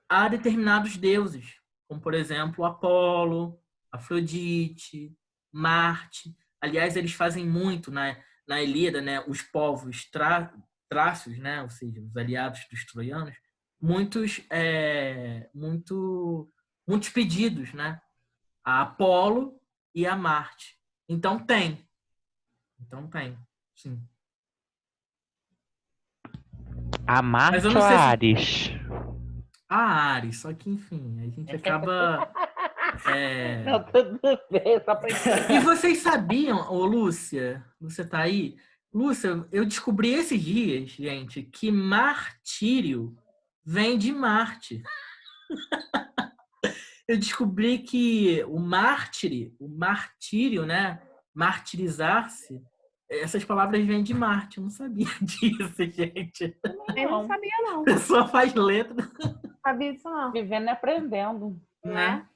a determinados deuses, como, por exemplo, Apolo, Afrodite, Marte. Aliás, eles fazem muito na Ilíada, né? Os povos trácios, né? Ou seja, os aliados dos troianos, muitos pedidos, né? A Apolo e a Marte. Então tem, sim. A Mas eu Marte não ou sei a se- Ares? A Ares, só que enfim, a gente acaba. Não, tudo bem, só pra entender. E vocês sabiam, ô Lúcia, você tá aí? Lúcia, eu descobri esses dias, gente, que martírio vem de Marte. Eu descobri que o martírio, né? Martirizar-se, essas palavras vêm de Marte. Eu não sabia disso, gente. Eu não sabia, não. A pessoa faz letra, Sabia disso, não. Vivendo e aprendendo. né?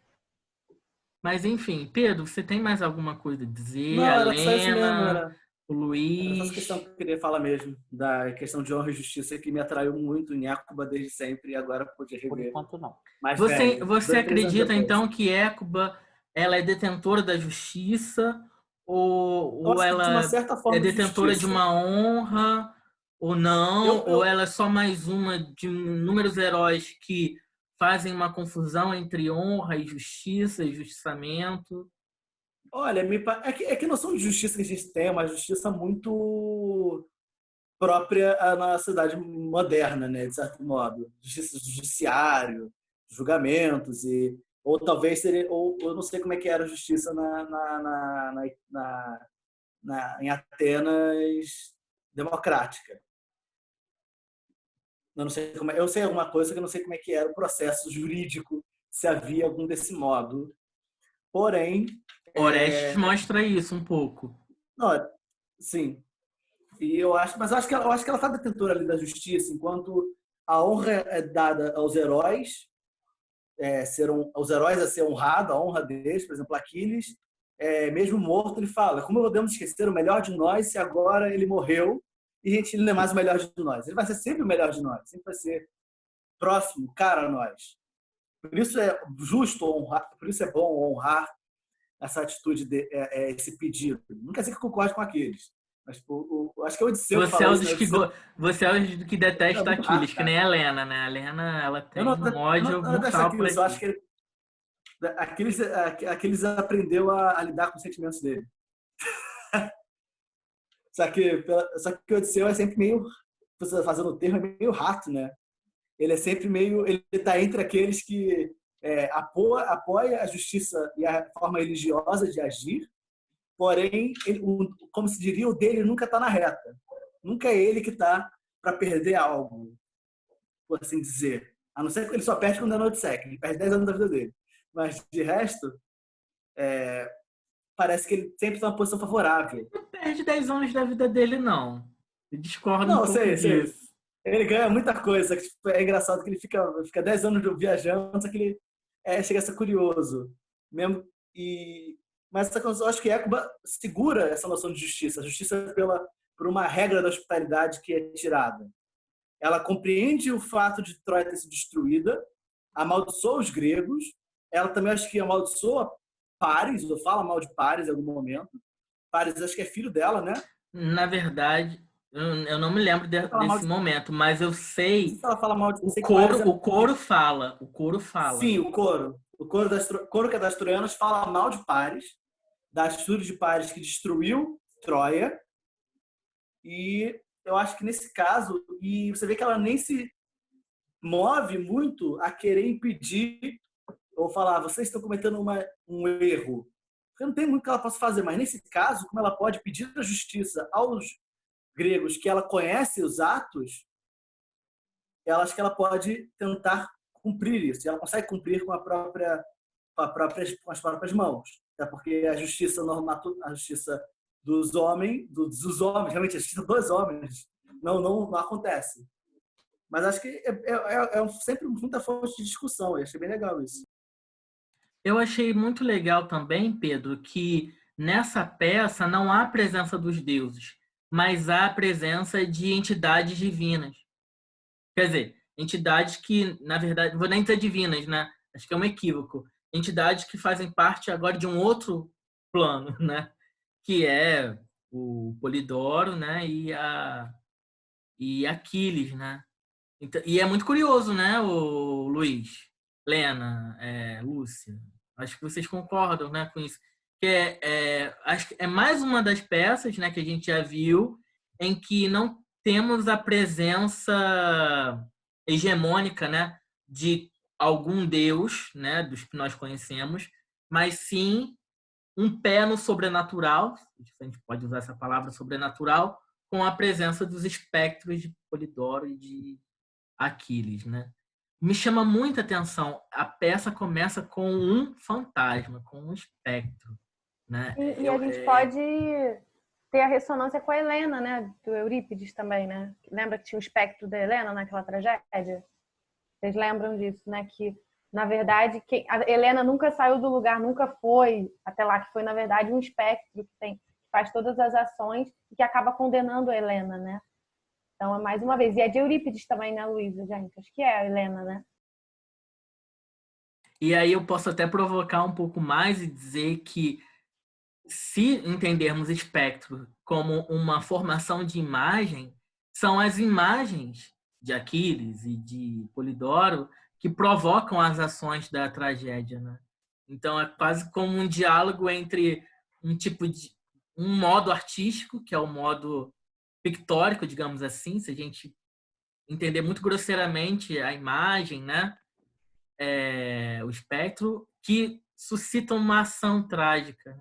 Mas enfim, Pedro, você tem mais alguma coisa a dizer? Não, A era só isso mesmo. Lena, Era o só Luiz. essa questão que eu queria falar mesmo, da questão de honra e justiça, que me atraiu muito em Yacuba desde sempre e agora pude Por rever. enquanto, não. Mais Você velho, 2, 3 anos acredita depois. então que Écuba ela é detentora da justiça Eu ou acho que de uma ela certa é forma de detentora de justiça. uma honra ou não? Eu- Ou ela é só mais uma de inúmeros heróis que fazem uma confusão entre honra e justiça e justiçamento? Olha, é que a noção de justiça que a gente tem é uma justiça muito própria à nossa cidade moderna, né, de certo modo. Justiça judiciário, julgamentos ou talvez seria, ou eu não sei como é que era a justiça em Atenas democrática. Eu não sei eu sei alguma coisa que eu não sei como é que era o processo jurídico, se havia algum desse modo. Porém, Orestes mostra isso um pouco. não, sim. E mas eu acho que ela está detentora ali da justiça, enquanto a honra é dada aos heróis, os heróis a ser honrado, a honra deles, por exemplo, Aquiles, mesmo morto, ele fala: como podemos esquecer o melhor de nós se agora ele morreu e ele não é mais o melhor de nós? Ele vai ser sempre o melhor de nós, sempre vai ser próximo, cara a nós. Por isso é justo honrar, por isso é bom honrar essa atitude, esse pedido. Não quer dizer que eu concorde com Aquiles. Mas acho que é o Odisseu que Você é fala o isso, né? você é o que detesta É muito Aquiles, rápido, que nem a Helena, né? A Helena, ela tem um ódio não detesto brutal por Aquiles, eu acho Aquiles. que Aquiles aprendeu a lidar com os sentimentos dele. Só que o Odisseu é sempre meio, você fazendo o termo, é meio rato, né? Ele é sempre meio, ele está entre aqueles que apoia a justiça e a forma religiosa de agir, porém, como se diria, o dele nunca está na reta. Nunca é ele que está para perder algo, por assim dizer. A não ser que ele só perde quando é no sec, ele perde 10 anos da vida dele. Mas, de resto, parece que ele sempre está numa posição favorável. Não perde 10 anos da vida dele, não. Eu discordo um Não, pouco sei. disso. Ele ganha muita coisa. Tipo, é engraçado que ele fica 10 anos viajando, só que ele chega a ser curioso. Mesmo, mas eu acho que Écuba segura essa noção de justiça. A justiça por uma regra da hospitalidade que é tirada. Ela compreende o fato de Troia ter sido destruída, amaldiçoa os gregos. Ela também acho que amaldiçoa Paris, ou fala mal de Paris em algum momento. Paris acho que é filho dela, né? Na verdade, eu não me lembro desse momento, mas eu sei. Ela fala mal de O coro fala. Sim, o coro. O coro que é das troianas fala mal de Paris, da atitude de Paris que destruiu Troia. E eu acho que nesse caso, e você vê que ela nem se move muito a querer impedir ou falar: vocês estão cometendo um erro. Porque não tem muito que ela possa fazer, mas nesse caso, como ela pode pedir a justiça aos gregos que ela conhece os atos, ela acho que ela pode tentar cumprir isso. E ela consegue cumprir com as próprias mãos. Até porque a justiça normal, a justiça dos homens, realmente a justiça dos homens, não acontece. Mas acho que sempre muita fonte de discussão. Eu achei bem legal isso. Eu achei muito legal também, Pedro, que nessa peça não há presença dos deuses, mas há a presença de entidades divinas. Quer dizer, entidades que, na verdade, não vou nem dizer divinas, né? Acho que é um equívoco. Entidades que fazem parte agora de um outro plano, né? Que é o Polidoro, né? E Aquiles, né? Então, e é muito curioso, né, o Luiz, Lena, Lúcia. Acho que vocês concordam, né, com isso. Que acho que é mais uma das peças, né, que a gente já viu em que não temos a presença hegemônica, né, de algum deus, né, dos que nós conhecemos, mas sim um pé no sobrenatural, a gente pode usar essa palavra sobrenatural, com a presença dos espectros de Polidoro e de Aquiles, né? Me chama muita atenção. A peça começa com um fantasma, com um espectro, né? E a gente pode ter a ressonância com a Helena, né? Do Eurípides também, né? Lembra que tinha o espectro da Helena naquela tragédia? Vocês lembram disso, né? Que, na verdade, a Helena nunca saiu do lugar, nunca foi até lá, que foi, na verdade, um espectro que faz todas as ações e que acaba condenando a Helena, né? Então, é mais uma vez. E é de Eurípides também, né, Luísa, gente? Acho que é a Helena, né? E aí eu posso até provocar um pouco mais e dizer que, se entendermos espectro como uma formação de imagem, são as imagens de Aquiles e de Polidoro que provocam as ações da tragédia, né? Então, é quase como um diálogo entre um modo artístico, que é o modo pictórico, digamos assim, se a gente entender muito grosseiramente a imagem, né? O espectro, que suscita uma ação trágica.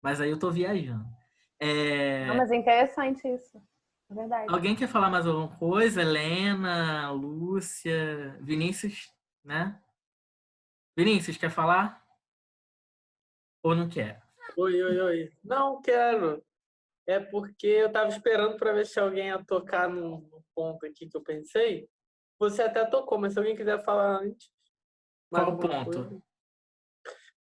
Mas aí eu estou viajando. Não, mas é interessante isso. É verdade. Alguém quer falar mais alguma coisa? Helena, Lúcia, Vinícius, né? Vinícius, quer falar? Ou não quer? Oi. Não quero. É porque eu estava esperando para ver se alguém ia tocar no ponto aqui que eu pensei. Você até tocou, mas se alguém quiser falar antes. Qual ponto? Coisa.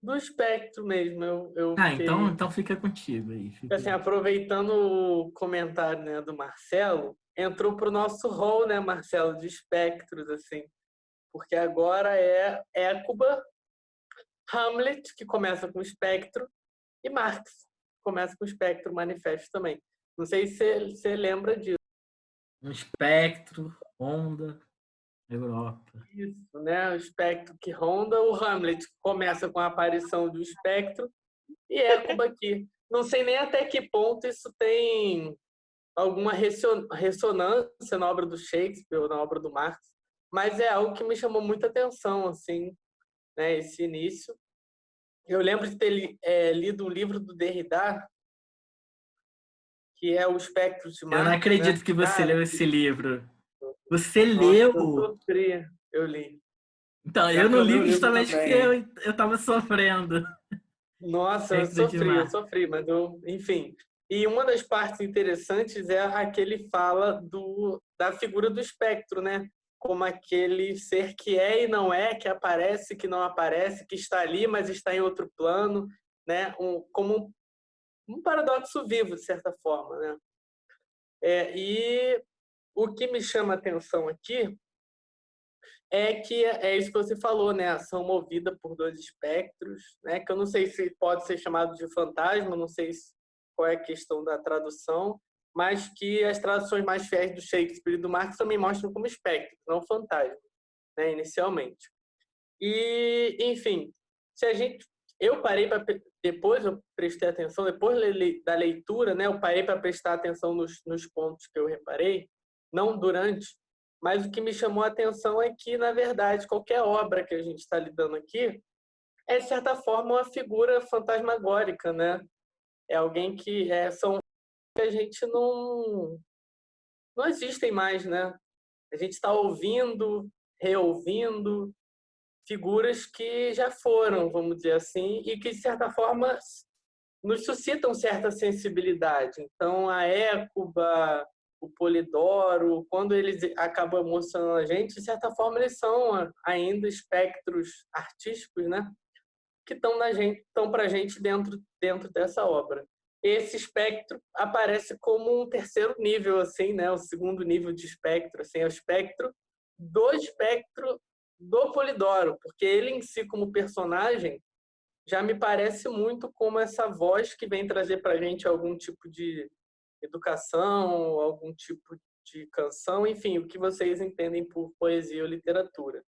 Do espectro mesmo. Eu fiquei... então fica contigo aí. Assim, aproveitando o comentário, né, do Marcelo, entrou para o nosso rol, né, Marcelo, de espectros, assim. Porque agora é Écuba, Hamlet, que começa com espectro, e Marx, que começa com espectro manifesto também. Não sei se você lembra disso. Um espectro, onda, Europa. Isso, né? O espectro que ronda. O Hamlet começa com a aparição do espectro e Écuba aqui. Não sei nem até que ponto isso tem alguma ressonância na obra do Shakespeare ou na obra do Marx, mas é algo que me chamou muita atenção, assim, né? Esse início. Eu lembro de ter lido um livro do Derrida, que é O Espectro de Marx. Eu não acredito, né? Que você leu esse livro. Você leu? Eu sofri, eu li. Então, eu não li justamente porque eu estava sofrendo. Nossa, eu sofri, mas enfim. E uma das partes interessantes é a que ele fala da figura do espectro, né? Como aquele ser que é e não é, que aparece, que não aparece, que está ali, mas está em outro plano, né? Como um paradoxo vivo, de certa forma, né? E o que me chama a atenção aqui é que é isso que você falou, né? Ação movida por dois espectros, né? Que eu não sei se pode ser chamado de fantasma, não sei qual é a questão da tradução, mas que as traduções mais fiéis do Shakespeare e do Marx também mostram como espectros, não fantasma, né? Inicialmente. E, enfim, eu parei para depois eu prestei atenção, depois da leitura, né? Eu parei para prestar atenção nos pontos que eu reparei, não durante. Mas o que me chamou a atenção é que, na verdade, qualquer obra que a gente está lidando aqui é, de certa forma, uma figura fantasmagórica, né? É alguém que são que a gente não existem mais, né? A gente está ouvindo, reouvindo, figuras que já foram, vamos dizer assim, e que, de certa forma, nos suscitam certa sensibilidade. Então, a Écuba, o Polidoro, quando eles acabam emocionando a gente, de certa forma, eles são ainda espectros artísticos, né? Que estão para a gente dentro dessa obra. Esse espectro aparece como um terceiro nível, assim, né? O segundo nível de espectro, assim, é o espectro do Polidoro, porque ele em si, como personagem, já me parece muito como essa voz que vem trazer para a gente algum tipo de educação, algum tipo de canção, enfim, o que vocês entendem por poesia ou literatura.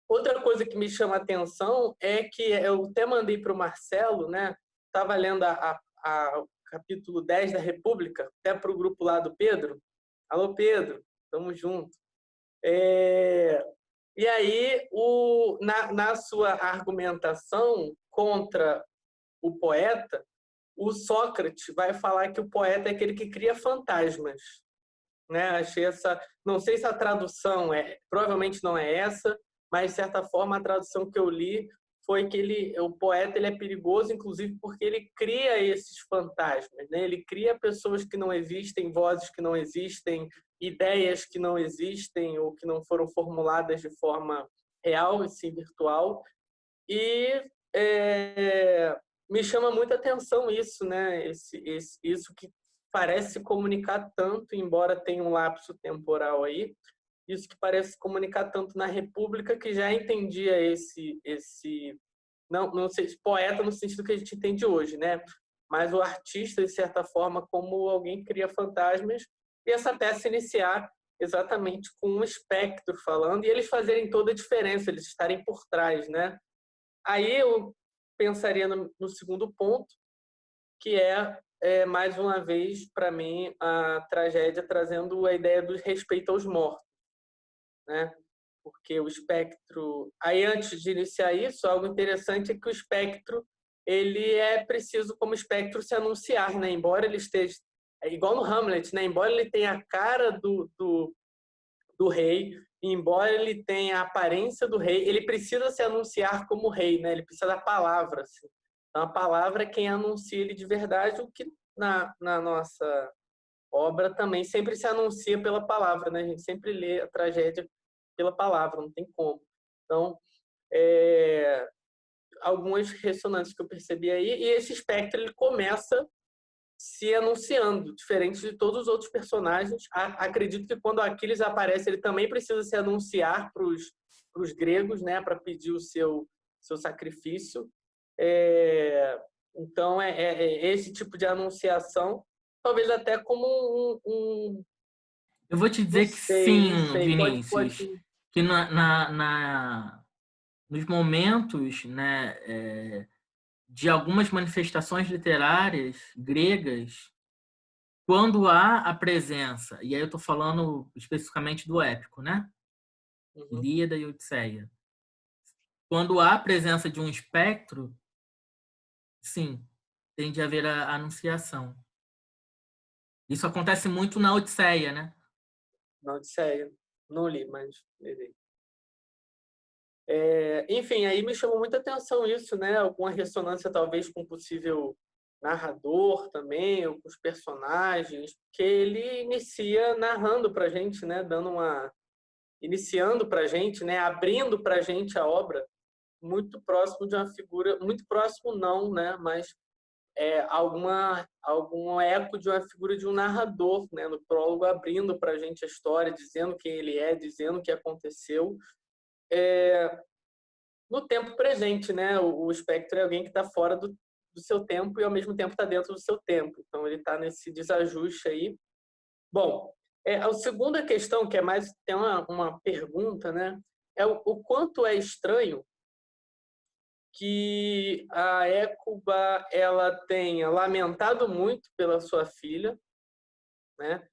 Outra coisa que me chama a atenção é que eu até mandei para o Marcelo, né? Estava lendo o capítulo 10 da República, até para o grupo lá do Pedro. Alô, Pedro, tamo junto. E aí, na sua argumentação contra o poeta, o Sócrates vai falar que o poeta é aquele que cria fantasmas, né? Achei não sei se a tradução provavelmente não é essa, mas de certa forma a tradução que eu li foi que o poeta ele é perigoso, inclusive porque ele cria esses fantasmas, né? Ele cria pessoas que não existem, vozes que não existem, ideias que não existem ou que não foram formuladas de forma real e sim virtual. E me chama muita atenção isso, né? Isso que parece comunicar tanto, embora tenha um lapso temporal aí, isso que parece comunicar tanto na República, que já entendia não sei, poeta no sentido que a gente entende hoje, né? Mas o artista, de certa forma, como alguém que cria fantasmas, e essa peça iniciar exatamente com um espectro falando, e eles fazerem toda a diferença, eles estarem por trás, né? Aí eu pensaria no segundo ponto, que mais uma vez, para mim, a tragédia trazendo a ideia do respeito aos mortos, né? Porque o espectro... Aí, antes de iniciar isso, algo interessante é que o espectro ele é preciso, como espectro, se anunciar, né? Embora ele esteja... É igual no Hamlet, né? Embora ele tenha a cara do rei, embora ele tenha a aparência do rei, ele precisa se anunciar como rei, né? Ele precisa da palavra, assim. Então, a palavra é quem anuncia ele de verdade, o que na nossa obra também sempre se anuncia pela palavra, né? A gente sempre lê a tragédia pela palavra, não tem como. Então, algumas ressonâncias que eu percebi aí, e esse espectro ele começa se anunciando, diferente de todos os outros personagens. Acredito que quando Aquiles aparece, ele também precisa se anunciar para os gregos, né, para pedir o seu sacrifício. Então, esse tipo de anunciação, talvez até como Eu vou te dizer que sim, Vinícius, pode... que nos momentos, né, de algumas manifestações literárias gregas, quando há a presença, e aí eu estou falando especificamente do épico, né? Ilíada e Odisseia. Quando há a presença de um espectro, sim, tende a haver a anunciação. Isso acontece muito na Odisseia, né? Na Odisseia. Não li, mas li. Enfim, aí me chamou muita atenção isso, né? Alguma ressonância talvez com um possível narrador também, ou com os personagens, que ele inicia narrando para a gente, né? Iniciando para a gente, né? Abrindo para a gente a obra, muito próximo de uma figura, muito próximo não, né? Mas algum eco de uma figura de um narrador, né? No prólogo, abrindo para a gente a história, dizendo quem ele é, dizendo o que aconteceu. No tempo presente, né? O espectro é alguém que está fora do seu tempo e, ao mesmo tempo, está dentro do seu tempo. Então, ele está nesse desajuste aí. Bom, a segunda questão, que tem uma pergunta, né? É o quanto é estranho que a Écuba ela tenha lamentado muito pela sua filha, né?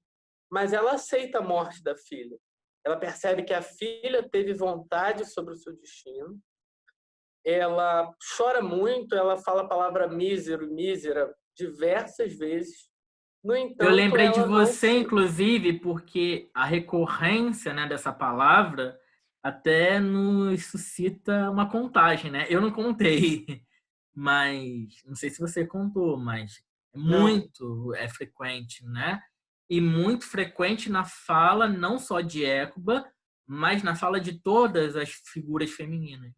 Mas ela aceita a morte da filha. Ela percebe que a filha teve vontade sobre o seu destino. Ela chora muito, ela fala a palavra mísero, mísera diversas vezes. No entanto, eu lembrei de você, inclusive, porque a recorrência, né, dessa palavra até nos suscita uma contagem, né? Eu não contei, mas não sei se você contou, mas muito é frequente, né? E muito frequente na fala não só de Écuba, mas na fala de todas as figuras femininas.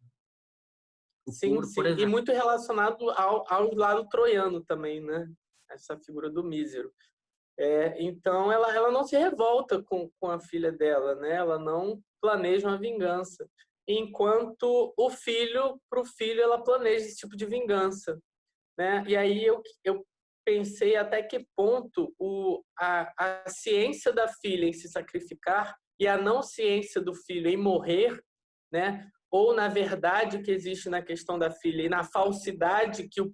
Sim, sim. E muito relacionado ao lado troiano também, né? Essa figura do mísero. Então, ela não se revolta com a filha dela, né? Ela não planeja uma vingança. Enquanto pro filho, ela planeja esse tipo de vingança, né? E aí eu pensei até que ponto a ciência da filha em se sacrificar e a não ciência do filho em morrer, né? Ou na verdade que existe na questão da filha e na falsidade que o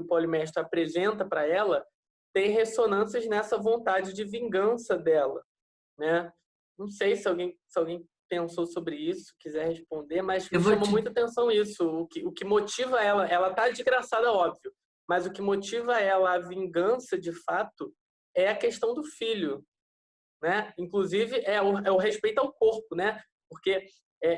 polimestre apresenta para ela, tem ressonâncias nessa vontade de vingança dela, né? Não sei se alguém pensou sobre isso, quiser responder, mas me chamou muita atenção isso. O que motiva ela está desgraçada, óbvio, mas o que motiva ela a vingança, de fato, é a questão do filho, né? Inclusive, é o respeito ao corpo, né? Porque,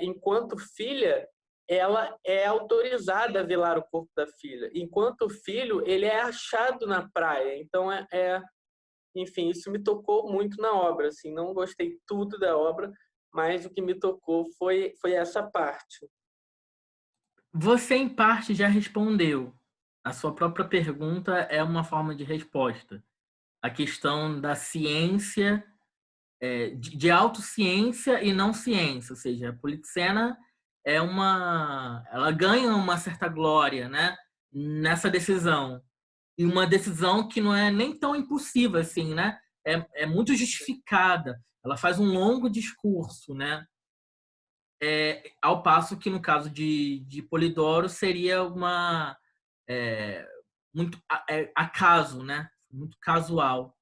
enquanto filha, ela é autorizada a velar o corpo da filha. Enquanto filho, ele é achado na praia. Então, enfim, isso me tocou muito na obra. Assim, não gostei tudo da obra, mas o que me tocou foi essa parte. Você, em parte, já respondeu. A sua própria pergunta é uma forma de resposta. A questão da ciência, de autociência e não ciência. Ou seja, a Polixena ela ganha uma certa glória, né, nessa decisão. E uma decisão que não é nem tão impulsiva assim, né? É muito justificada. Ela faz um longo discurso, né? Ao passo que no caso de Polidoro seria muito acaso, né? Muito casual.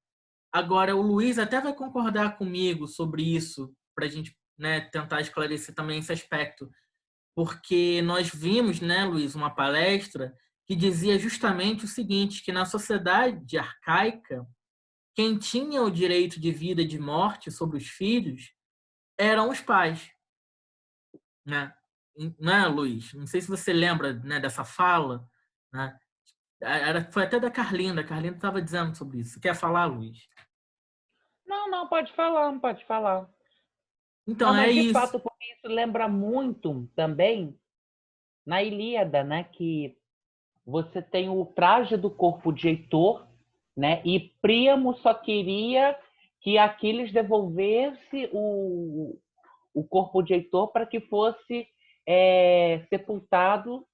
Agora, o Luiz até vai concordar comigo sobre isso, para a gente, né, tentar esclarecer também esse aspecto. Porque nós vimos, né, Luiz, uma palestra que dizia justamente o seguinte, que na sociedade arcaica, quem tinha o direito de vida e de morte sobre os filhos eram os pais. Né? Né, Luiz? Não sei se você lembra, né, dessa fala. Né? Foi até da Carlinda. A Carlinda estava dizendo sobre isso. Você quer falar, Luiz? Não, pode falar, pode falar. Então, não, mas de isso. fato, porque isso lembra muito também na Ilíada, né? Que você tem o traje do corpo de Heitor, né? E Príamo só queria que Aquiles devolvesse o corpo de Heitor para que fosse sepultado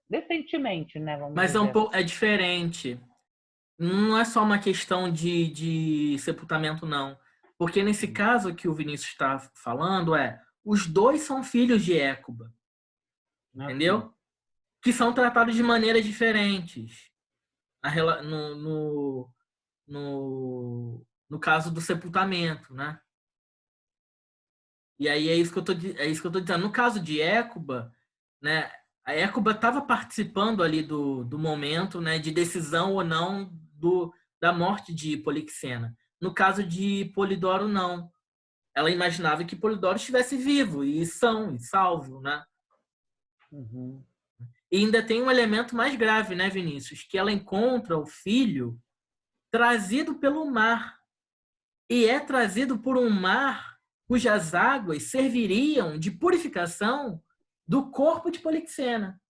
decentemente, né? Mas é diferente. Não é só uma questão de sepultamento, não. Porque nesse caso que o Vinícius está falando, os dois são filhos de Écuba. Entendeu? Que são tratados de maneiras diferentes. No caso do sepultamento, né? E aí é isso que eu tô dizendo. No caso de Écuba, né? A Écuba estava participando ali do momento, né, de decisão ou não da morte de Polixena. No caso de Polidoro, não. Ela imaginava que Polidoro estivesse vivo e são e salvo, né? Uhum. E ainda tem um elemento mais grave, né, Vinícius? Que ela encontra o filho trazido pelo mar. E é trazido por um mar cujas águas serviriam de purificação do corpo de Polixena.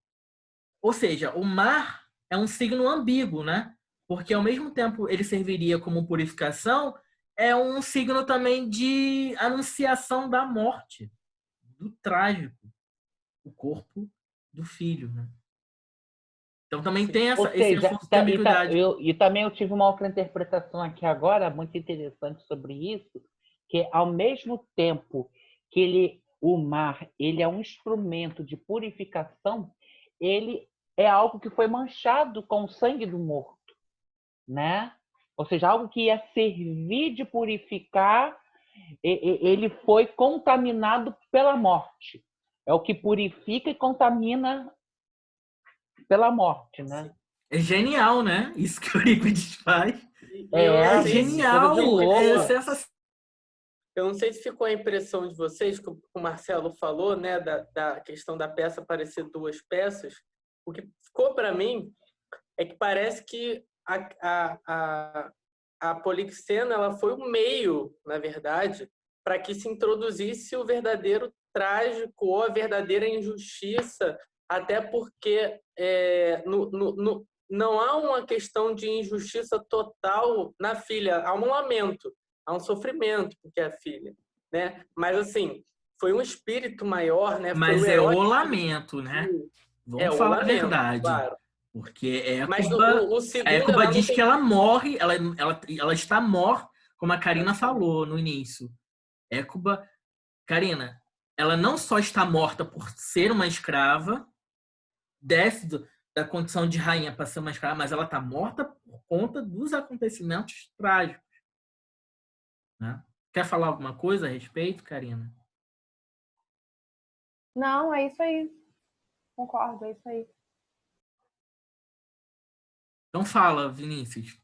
Ou seja, o mar é um signo ambíguo, né? Porque ao mesmo tempo ele serviria como purificação, é um signo também de anunciação da morte, do trágico, o corpo do filho, né? Então também tem esse assunto de ambiguidade. E também eu tive uma outra interpretação aqui agora, muito interessante sobre isso, que ao mesmo tempo que o mar ele é um instrumento de purificação, ele é algo que foi manchado com o sangue do morto, né? Ou seja, algo que ia servir de purificar, ele foi contaminado pela morte. É o que purifica e contamina pela morte, né? É genial, né? Isso que o Eurípides faz. É genial! É sensacional. Eu não sei se ficou a impressão de vocês, que o Marcelo falou, né, da questão da peça parecer duas peças. O que ficou para mim é que parece que a Polixena ela foi o meio, na verdade, para que se introduzisse o verdadeiro trágico ou a verdadeira injustiça, até porque não há uma questão de injustiça total na filha, há um lamento, há um sofrimento porque é a filha, né? Mas assim, foi um espírito maior, né? Mas foi é herói o lamento, né? Vamos o falar a lamento, verdade. claro. Porque Mas o segundo, Écuba ela não diz tem... que ela morre, ela está morta, como a Karina falou no início. Écuba, Karina, ela não só está morta por ser uma escrava, desce da condição de rainha para ser uma escrava, mas ela está morta por conta dos acontecimentos trágicos. Né? Quer falar alguma coisa a respeito, Karina? Não, é isso aí. Concordo, é isso aí. Então fala, Vinícius.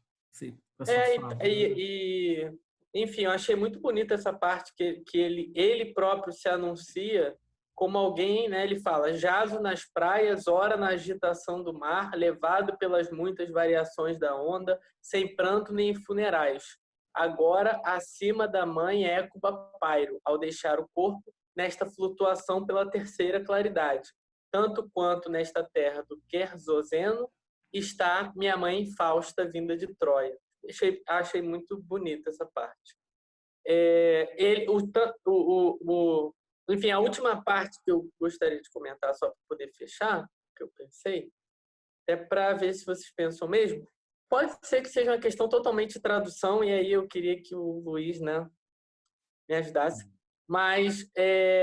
Enfim, eu achei muito bonita essa parte que ele próprio se anuncia como alguém, né? Ele fala: jazo nas praias, ora na agitação do mar, levado pelas muitas variações da onda, sem pranto nem funerais. Agora, acima da mãe, Écuba pairo, ao deixar o corpo, nesta flutuação pela terceira claridade, tanto quanto nesta terra do Querzozeno está minha mãe Fausta, vinda de Troia. Achei muito bonita essa parte. Enfim, a última parte que eu gostaria de comentar, só para poder fechar, que eu pensei, é para ver se vocês pensam mesmo. Pode ser que seja uma questão totalmente de tradução, e aí eu queria que o Luiz, né, me ajudasse. Mas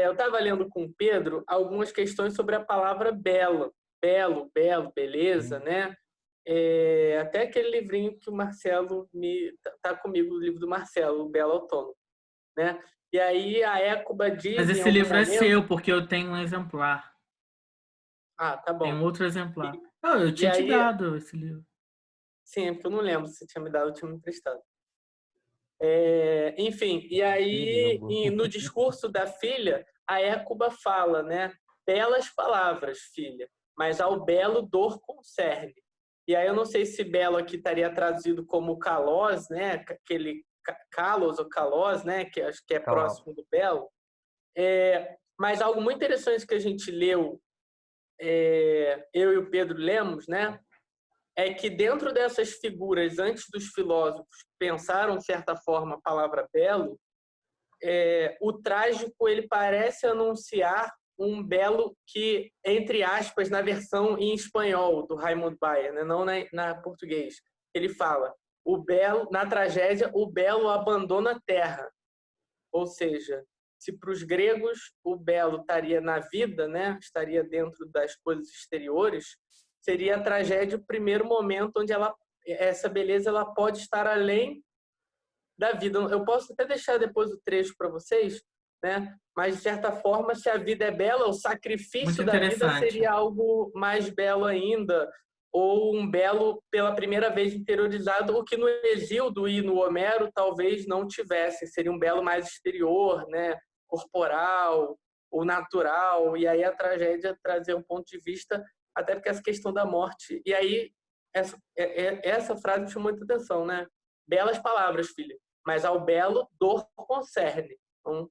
eu estava lendo com o Pedro algumas questões sobre a palavra belo, beleza, né? Até aquele livrinho que o Marcelo tá comigo, o livro do Marcelo, o Belo Autônomo, né? E aí a Écuba diz... Mas esse livro é seu, porque eu tenho um exemplar. Ah, tá bom. Tem um outro exemplar. Eu tinha te dado esse livro. Sim, porque eu não lembro se tinha me dado ou tinha me emprestado. Enfim, e aí no discurso da filha, a Écuba fala, né? Belas palavras, filha, mas ao belo dor concerne. E aí eu não sei se belo aqui estaria traduzido como kalos, né? Aquele kalos ou kalos, né? Que acho que é próximo do belo. Mas algo muito interessante que a gente leu, eu e o Pedro lemos, né? É que dentro dessas figuras, antes dos filósofos pensaram, de certa forma, a palavra belo, o trágico ele parece anunciar um belo que, entre aspas, na versão em espanhol do Raymond Bayer, né? Não na português. Ele fala, o belo, na tragédia, o belo abandona a terra. Ou seja, se para os gregos o belo estaria na vida, né? Estaria dentro das coisas exteriores, seria a tragédia o primeiro momento onde essa beleza ela pode estar além da vida. Eu posso até deixar depois o trecho para vocês, né? Mas, de certa forma, se a vida é bela, o sacrifício da vida seria algo mais belo ainda, ou um belo pela primeira vez interiorizado, o que no Hesíodo e no Homero talvez não tivessem. Seria um belo mais exterior, né? Corporal, ou natural, e aí a tragédia trazer um ponto de vista, até porque essa questão da morte. E aí, essa frase me chamou muita atenção, né? Belas palavras, filha, mas ao belo dor concerne. Então,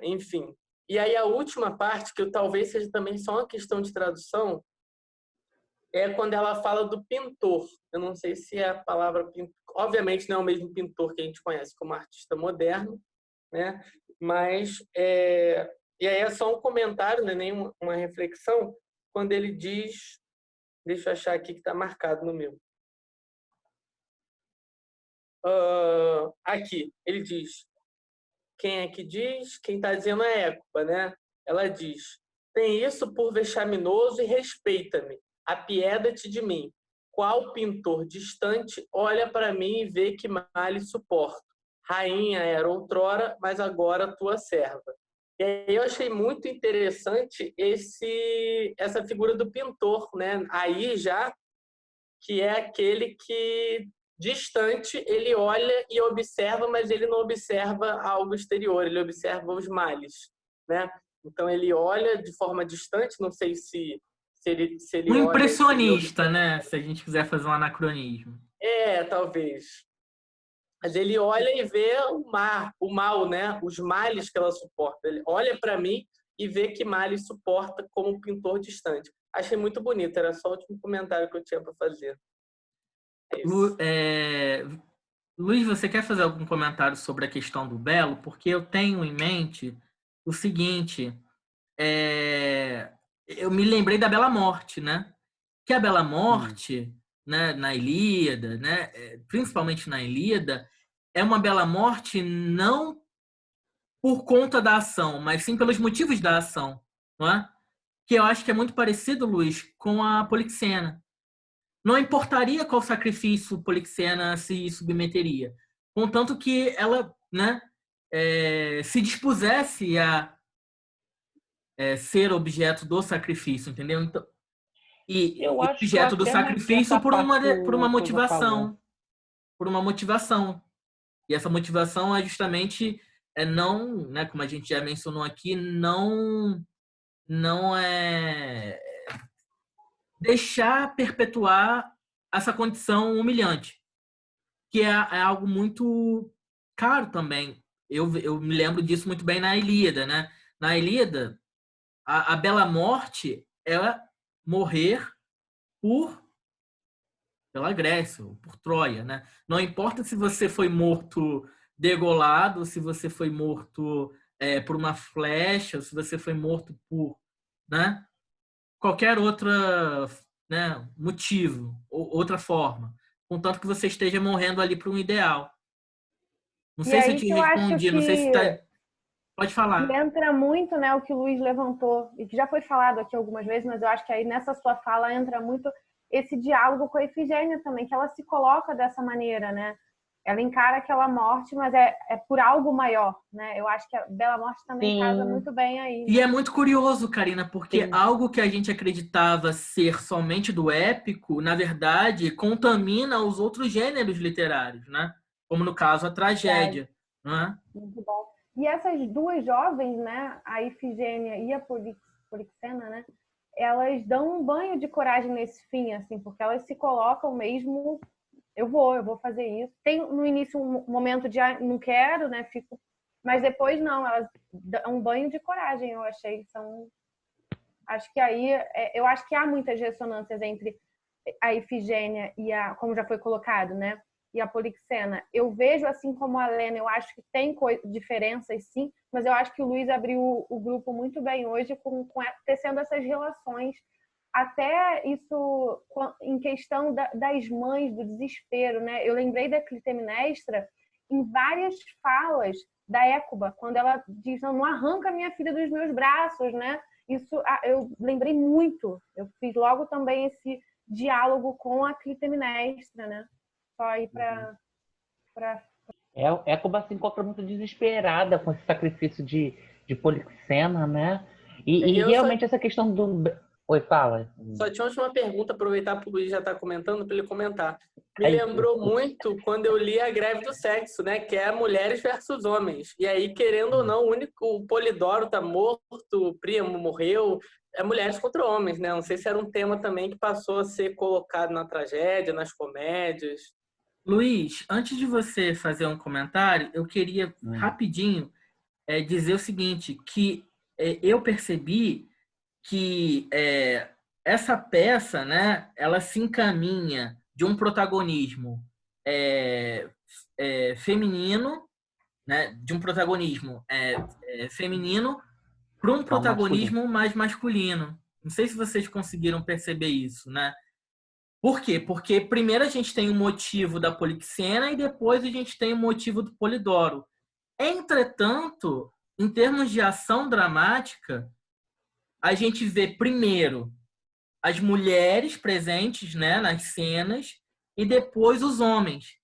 enfim. E aí a última parte, que talvez seja também só uma questão de tradução, é quando ela fala do pintor. Eu não sei se é a palavra pintor. Obviamente não é o mesmo pintor que a gente conhece como artista moderno, né? Mas e aí é só um comentário, não é nem uma reflexão, quando ele diz, deixa eu achar aqui que está marcado no meu. Aqui, ele diz, quem é que diz? Quem está dizendo é Écuba, né? Ela diz, tem isso por vexaminoso e respeita-me, apieda-te de mim. Qual pintor distante olha para mim e vê que males suporto? Rainha era outrora, mas agora tua serva. E aí eu achei muito interessante essa figura do pintor, né? Aí já, que é aquele que distante, ele olha e observa, mas ele não observa algo exterior, ele observa os males, né? Então ele olha de forma distante, não sei se ele Um olha, impressionista, né? Se a gente quiser fazer um anacronismo. talvez. Mas ele olha e vê o mal, né? Os males que ela suporta. Ele olha para mim e vê que males suporta como pintor distante. Achei muito bonito, era só o último comentário que eu tinha para fazer. É isso. Luiz, você quer fazer algum comentário sobre a questão do belo? Porque eu tenho em mente o seguinte, eu me lembrei da Bela Morte, né? Que a Bela Morte, né, na Ilíada, né, principalmente na Ilíada, é uma Bela Morte não por conta da ação, mas sim pelos motivos da ação, não é? Que eu acho que é muito parecido, Luiz, com a Polixena. Não importaria qual sacrifício Polixena se submeteria, contanto que ela, né, se dispusesse a ser objeto do sacrifício, entendeu? Então, Eu acho que objeto do sacrifício por uma motivação. Por uma motivação. E essa motivação é justamente não, né, como a gente já mencionou aqui, não é deixar perpetuar essa condição humilhante, que é algo muito caro também. Eu me lembro disso muito bem na Ilíada, né? Na Ilíada, a Bela Morte é morrer pela Grécia, ou por Troia, né? Não importa se você foi morto degolado, se você foi morto por uma flecha, se você foi morto por, né, qualquer outra, né, motivo, ou outra forma, contanto que você esteja morrendo ali para um ideal. Não sei se eu te respondi, não sei se está... Pode falar. E entra muito, né, o que o Luiz levantou, e que já foi falado aqui algumas vezes, mas eu acho que aí nessa sua fala entra muito esse diálogo com a Ifigênia também, que ela se coloca dessa maneira, né? Ela encara aquela morte, mas é por algo maior, né? Eu acho que a Bela Morte também casa muito bem aí. E é muito curioso, Karina, porque Sim. algo que a gente acreditava ser somente do épico, na verdade, contamina os outros gêneros literários, né? Como no caso a tragédia, não é? Muito bom. E essas duas jovens, né, a Ifigênia e a Polixena, né, elas dão um banho de coragem nesse fim, assim, porque elas se colocam mesmo, eu vou fazer isso. Tem no início um momento de não quero, né, fico, mas depois não, elas dão um banho de coragem, eu achei. Acho que aí, eu acho que há muitas ressonâncias entre a Ifigênia e como já foi colocado, né, e a Polixena. Eu vejo, assim como a Lena, eu acho que tem diferenças, sim, mas eu acho que o Luiz abriu o grupo muito bem hoje, tecendo essas relações. Até isso em questão das mães, do desespero, né? Eu lembrei da Clitemnestra em várias falas da Écuba, quando ela diz, não arranca minha filha dos meus braços, né? Isso eu lembrei muito. Eu fiz logo também esse diálogo com a Clitemnestra, né? Só aí para... Écuba se encontra muito desesperada com esse sacrifício de Polixena, né? E realmente essa questão do... Oi, fala. Só tinha uma pergunta, aproveitar para o Luiz já estar comentando, para ele comentar. Me lembrou muito quando eu li A Greve do Sexo, né? Que é mulheres versus homens. E aí, querendo ou não, o Polidoro tá morto, o Príamo morreu, mulheres contra homens, né? Não sei se era um tema também que passou a ser colocado na tragédia, nas comédias. Luiz, antes de você fazer um comentário, eu queria rapidinho dizer o seguinte, que eu percebi que essa peça, né, ela se encaminha de um protagonismo feminino, né, de um protagonismo feminino para um protagonismo mais masculino. Não sei se vocês conseguiram perceber isso, né? Por quê? Porque primeiro a gente tem o motivo da Polixena e depois a gente tem o motivo do Polidoro. Entretanto, em termos de ação dramática, a gente vê primeiro as mulheres presentes, né, nas cenas e depois os homens.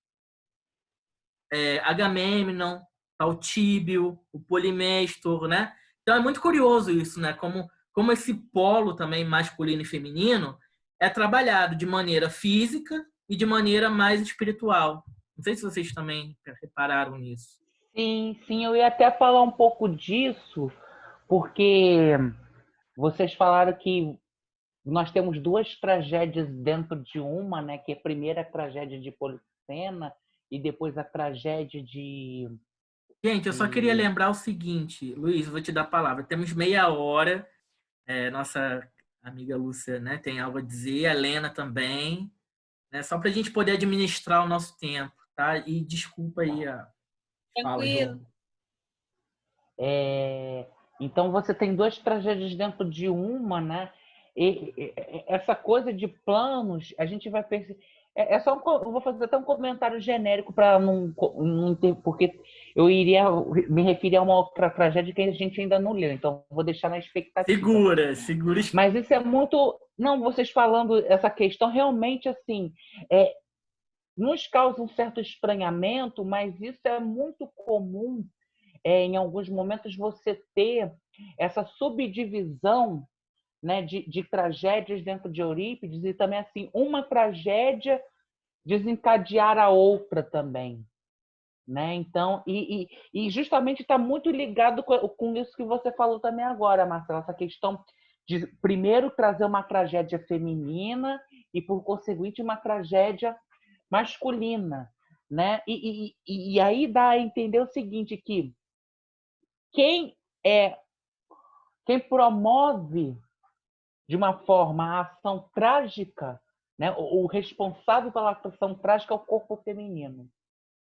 Agamemnon, Taltíbio, o Polimestor, né? Então é muito curioso isso, né? Como esse polo também masculino e feminino é trabalhado de maneira física e de maneira mais espiritual. Não sei se vocês também repararam nisso. Sim, sim, eu ia até falar um pouco disso, porque vocês falaram que nós temos duas tragédias dentro de uma, né? Que é a primeira tragédia de Policena e depois a tragédia de... Gente, eu só queria lembrar o seguinte, Luiz, eu vou te dar a palavra. Temos meia hora, nossa amiga Lúcia, né, tem algo a dizer, a Helena também, né, só para a gente poder administrar o nosso tempo, tá? E desculpa aí a fala, Tranquilo. João. Então você tem duas tragédias dentro de uma, né? E essa coisa de planos, a gente vai perceber. Eu vou fazer até um comentário genérico para não ter, porque eu iria me referir a uma outra tragédia que a gente ainda não leu, então vou deixar na expectativa. Segura. Mas isso é muito. Não, vocês falando essa questão, realmente, assim, nos causa um certo estranhamento, mas isso é muito comum, em alguns momentos, você ter essa subdivisão, né, de tragédias dentro de Eurípides e também, assim, uma tragédia desencadear a outra também. Né? Então, e justamente está muito ligado com isso que você falou também agora, Marcela, essa questão de primeiro trazer uma tragédia feminina e, por conseguinte, uma tragédia masculina. Né? E aí dá a entender o seguinte, que quem promove de uma forma a ação trágica, né? O responsável pela ação trágica é o corpo feminino.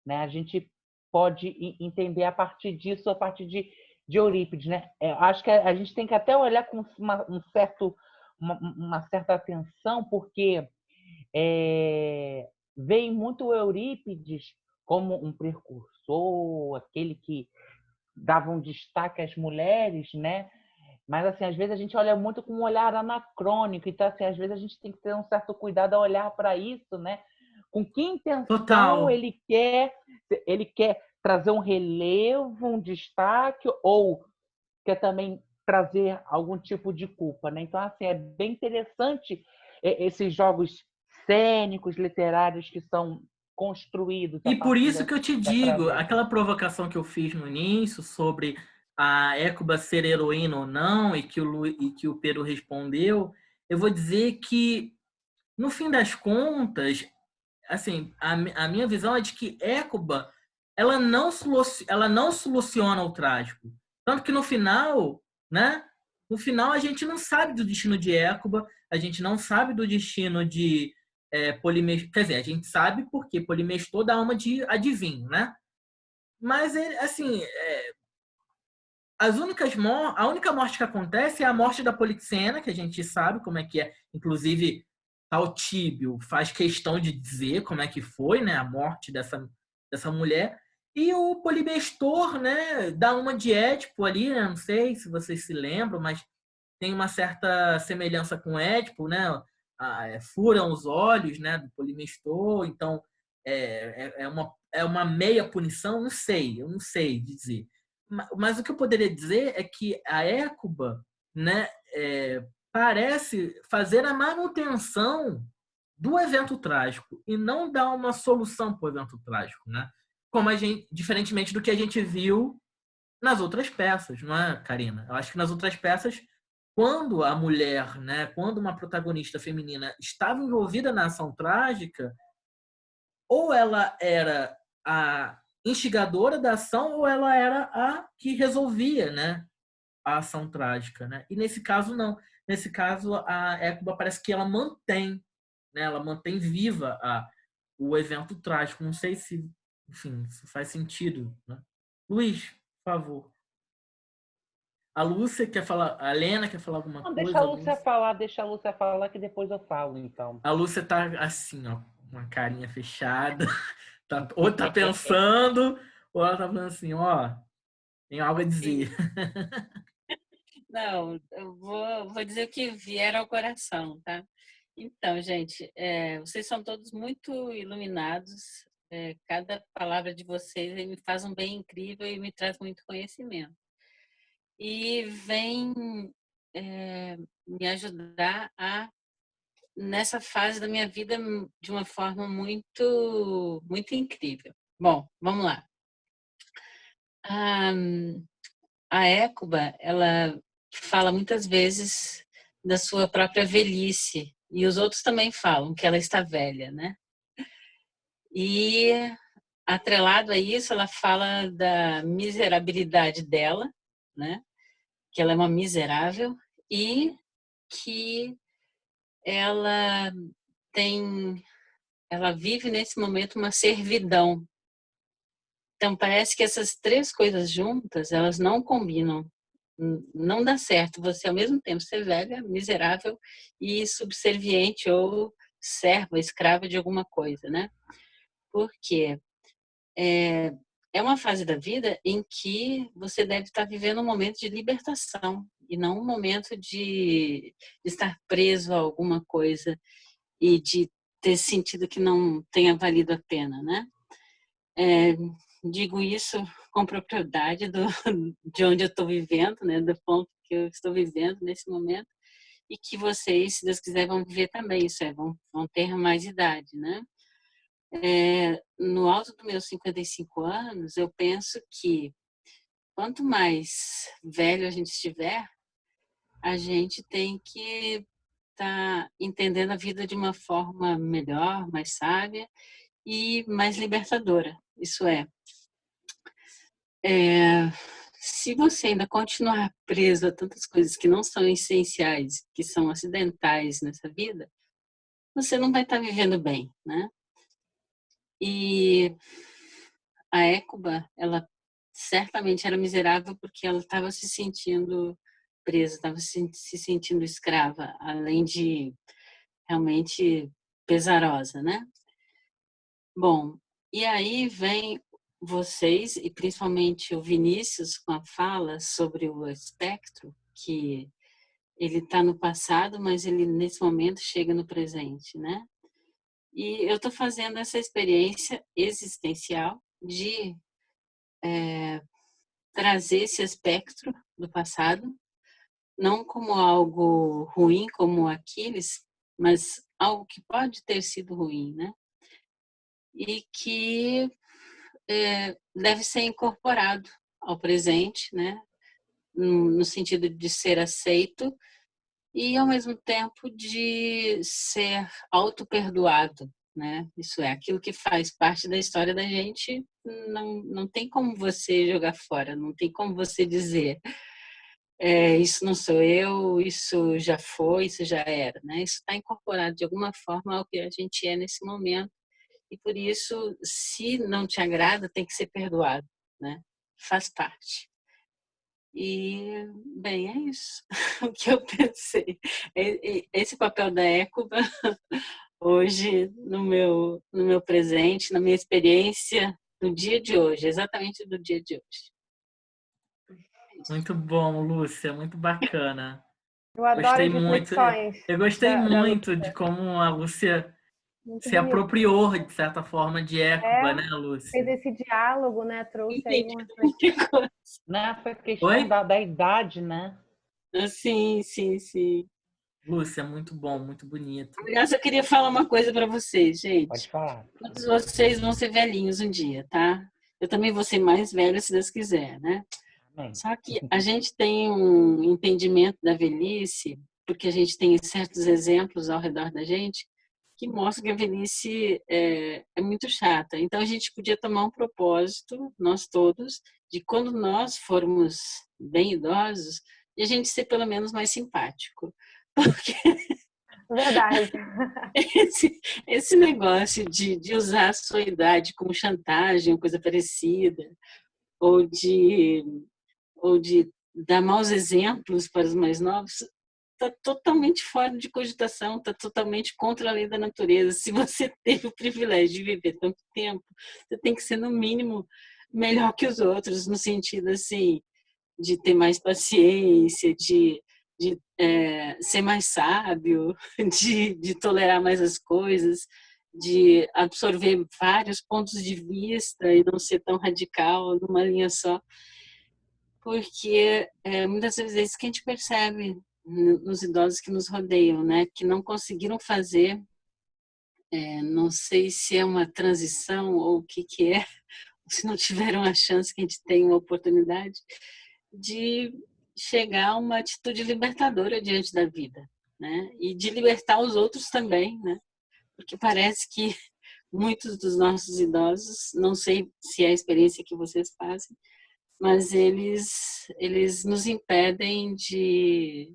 Né? A gente pode entender a partir disso, a partir de Eurípides. Né? Acho que a gente tem que até olhar com uma certa atenção, porque vem muito Eurípides como um precursor, aquele que dava um destaque às mulheres, né? Mas, assim, às vezes a gente olha muito com um olhar anacrônico, então, assim, às vezes a gente tem que ter um certo cuidado ao olhar para isso, né? Com que intenção Total. ele quer trazer um relevo, um destaque, ou quer também trazer algum tipo de culpa, né? Então, assim, é bem interessante esses jogos cênicos, literários que são construídos a E por partir isso que eu te da digo, tragédia. aquela provocação que eu fiz no início sobre a Écuba ser heroína ou não, e que o Pedro respondeu, eu vou dizer que, no fim das contas, assim, a minha visão é de que Écuba ela não soluciona o trágico. Tanto que no final, né? No final a gente não sabe do destino de Écuba, a gente não sabe do destino de Polimestor. Quer dizer, a gente sabe porque Polimestor dá alma de adivinho, né? Mas ele, assim, a única morte que acontece é a morte da Polixena, que a gente sabe como é que é. Inclusive, Taltíbio faz questão de dizer como é que foi, né, a morte dessa mulher. E o Polimestor, né, dá uma de Édipo ali, né, não sei se vocês se lembram, mas tem uma certa semelhança com Édipo, né? Furam os olhos, né, do Polimestor, então é uma meia punição, eu não sei dizer. Mas o que eu poderia dizer é que a Écuba, né, parece fazer a manutenção do evento trágico e não dar uma solução para o evento trágico, né? Diferentemente do que a gente viu nas outras peças, não é, Karina? Eu acho que nas outras peças, quando a mulher, né, quando uma protagonista feminina estava envolvida na ação trágica, ou ela era a instigadora da ação ou ela era a que resolvia, né, a ação trágica, né? E nesse caso não. Nesse caso a Écuba parece que ela mantém, né, ela mantém viva o evento trágico. Não sei se, enfim, se faz sentido, né? Luiz, por favor. A Lúcia quer falar, a Helena quer falar alguma Não, coisa? deixa a Lúcia falar que depois eu falo, então. A Lúcia tá assim, ó, uma carinha fechada, ou tá pensando, ou ela tá falando assim, ó, tem algo a dizer. Não, eu vou dizer o que vier ao coração, tá? Então, gente, vocês são todos muito iluminados. Cada palavra de vocês me faz um bem incrível e me traz muito conhecimento. E vem me ajudar a nessa fase da minha vida de uma forma muito, muito incrível. Bom, vamos lá. A Écuba, ela fala muitas vezes da sua própria velhice, e os outros também falam que ela está velha, né? E atrelado a isso, ela fala da miserabilidade dela, né? Que ela é uma miserável e que ela ela vive nesse momento uma servidão. Então parece que essas três coisas juntas, elas não combinam. Não dá certo você ao mesmo tempo ser velha, miserável e subserviente ou serva, escrava de alguma coisa, né? Porque é uma fase da vida em que você deve estar vivendo um momento de libertação e não um momento de estar preso a alguma coisa e de ter sentido que não tenha valido a pena, né? Digo isso com propriedade de onde eu estou vivendo, né? Do ponto que eu estou vivendo nesse momento e que vocês, se Deus quiser, vão viver também, isso vão ter mais idade, né? No alto dos meus 55 anos, eu penso que quanto mais velho a gente estiver, a gente tem que estar entendendo a vida de uma forma melhor, mais sábia e mais libertadora. Isso se você ainda continuar preso a tantas coisas que não são essenciais, que são acidentais nessa vida, você não vai estar vivendo bem, né? E a Écuba, ela certamente era miserável porque ela estava se sentindo presa, estava se sentindo escrava, além de realmente pesarosa, né? Bom, e aí vem vocês, e principalmente o Vinícius, com a fala sobre o espectro, que ele está no passado, mas ele nesse momento chega no presente, né? E eu estou fazendo essa experiência existencial de trazer esse espectro do passado, não como algo ruim, como Aquiles, mas algo que pode ter sido ruim, né? E que deve ser incorporado ao presente, né? No sentido de ser aceito e, ao mesmo tempo, de ser auto-perdoado, né? Isso aquilo que faz parte da história da gente, não tem como você jogar fora, não tem como você dizer isso não sou eu, isso já foi, isso já era, né? Isso está incorporado de alguma forma ao que a gente é nesse momento e por isso, se não te agrada, tem que ser perdoado, né? Faz parte. E, bem, é isso o que eu pensei. Esse papel da Écuba, hoje, no meu presente, na minha experiência do dia de hoje, exatamente do dia de hoje. Muito bom, Lúcia, muito bacana. Eu adoro Gostei as muito. reflexões. Eu gostei da muito de como a Lúcia Muito se bonito. apropriou, de certa forma, de Écuba, né, Lúcia? Fez esse diálogo, né? Trouxe aí uma Né? Foi questão Oi? da idade, né? Sim, sim, sim. Lúcia, muito bom, muito bonito. Aliás, eu queria falar uma coisa para vocês, gente. Pode falar. Todos vocês vão ser velhinhos um dia, tá? Eu também vou ser mais velha, se Deus quiser, né? Amém. Só que a gente tem um entendimento da velhice, porque a gente tem certos exemplos ao redor da gente que mostram que a velhice é muito chata. Então, a gente podia tomar um propósito, nós todos, de quando nós formos bem idosos, de a gente ser pelo menos mais simpático. Porque verdade. esse negócio de usar a sua idade como chantagem, ou coisa parecida, ou de dar maus exemplos para os mais novos, está totalmente fora de cogitação, está totalmente contra a lei da natureza. Se você teve o privilégio de viver tanto tempo, você tem que ser, no mínimo, melhor que os outros, no sentido assim, de ter mais paciência, de ser mais sábio, de tolerar mais as coisas, de absorver vários pontos de vista e não ser tão radical numa linha só. Porque muitas vezes é isso que a gente percebe nos idosos que nos rodeiam, né? Que não conseguiram fazer, não sei se é uma transição ou o que é, se não tiveram a chance que a gente tem uma oportunidade de chegar a uma atitude libertadora diante da vida, né? E de libertar os outros também, né? Porque parece que muitos dos nossos idosos, não sei se é a experiência que vocês fazem, mas eles nos impedem de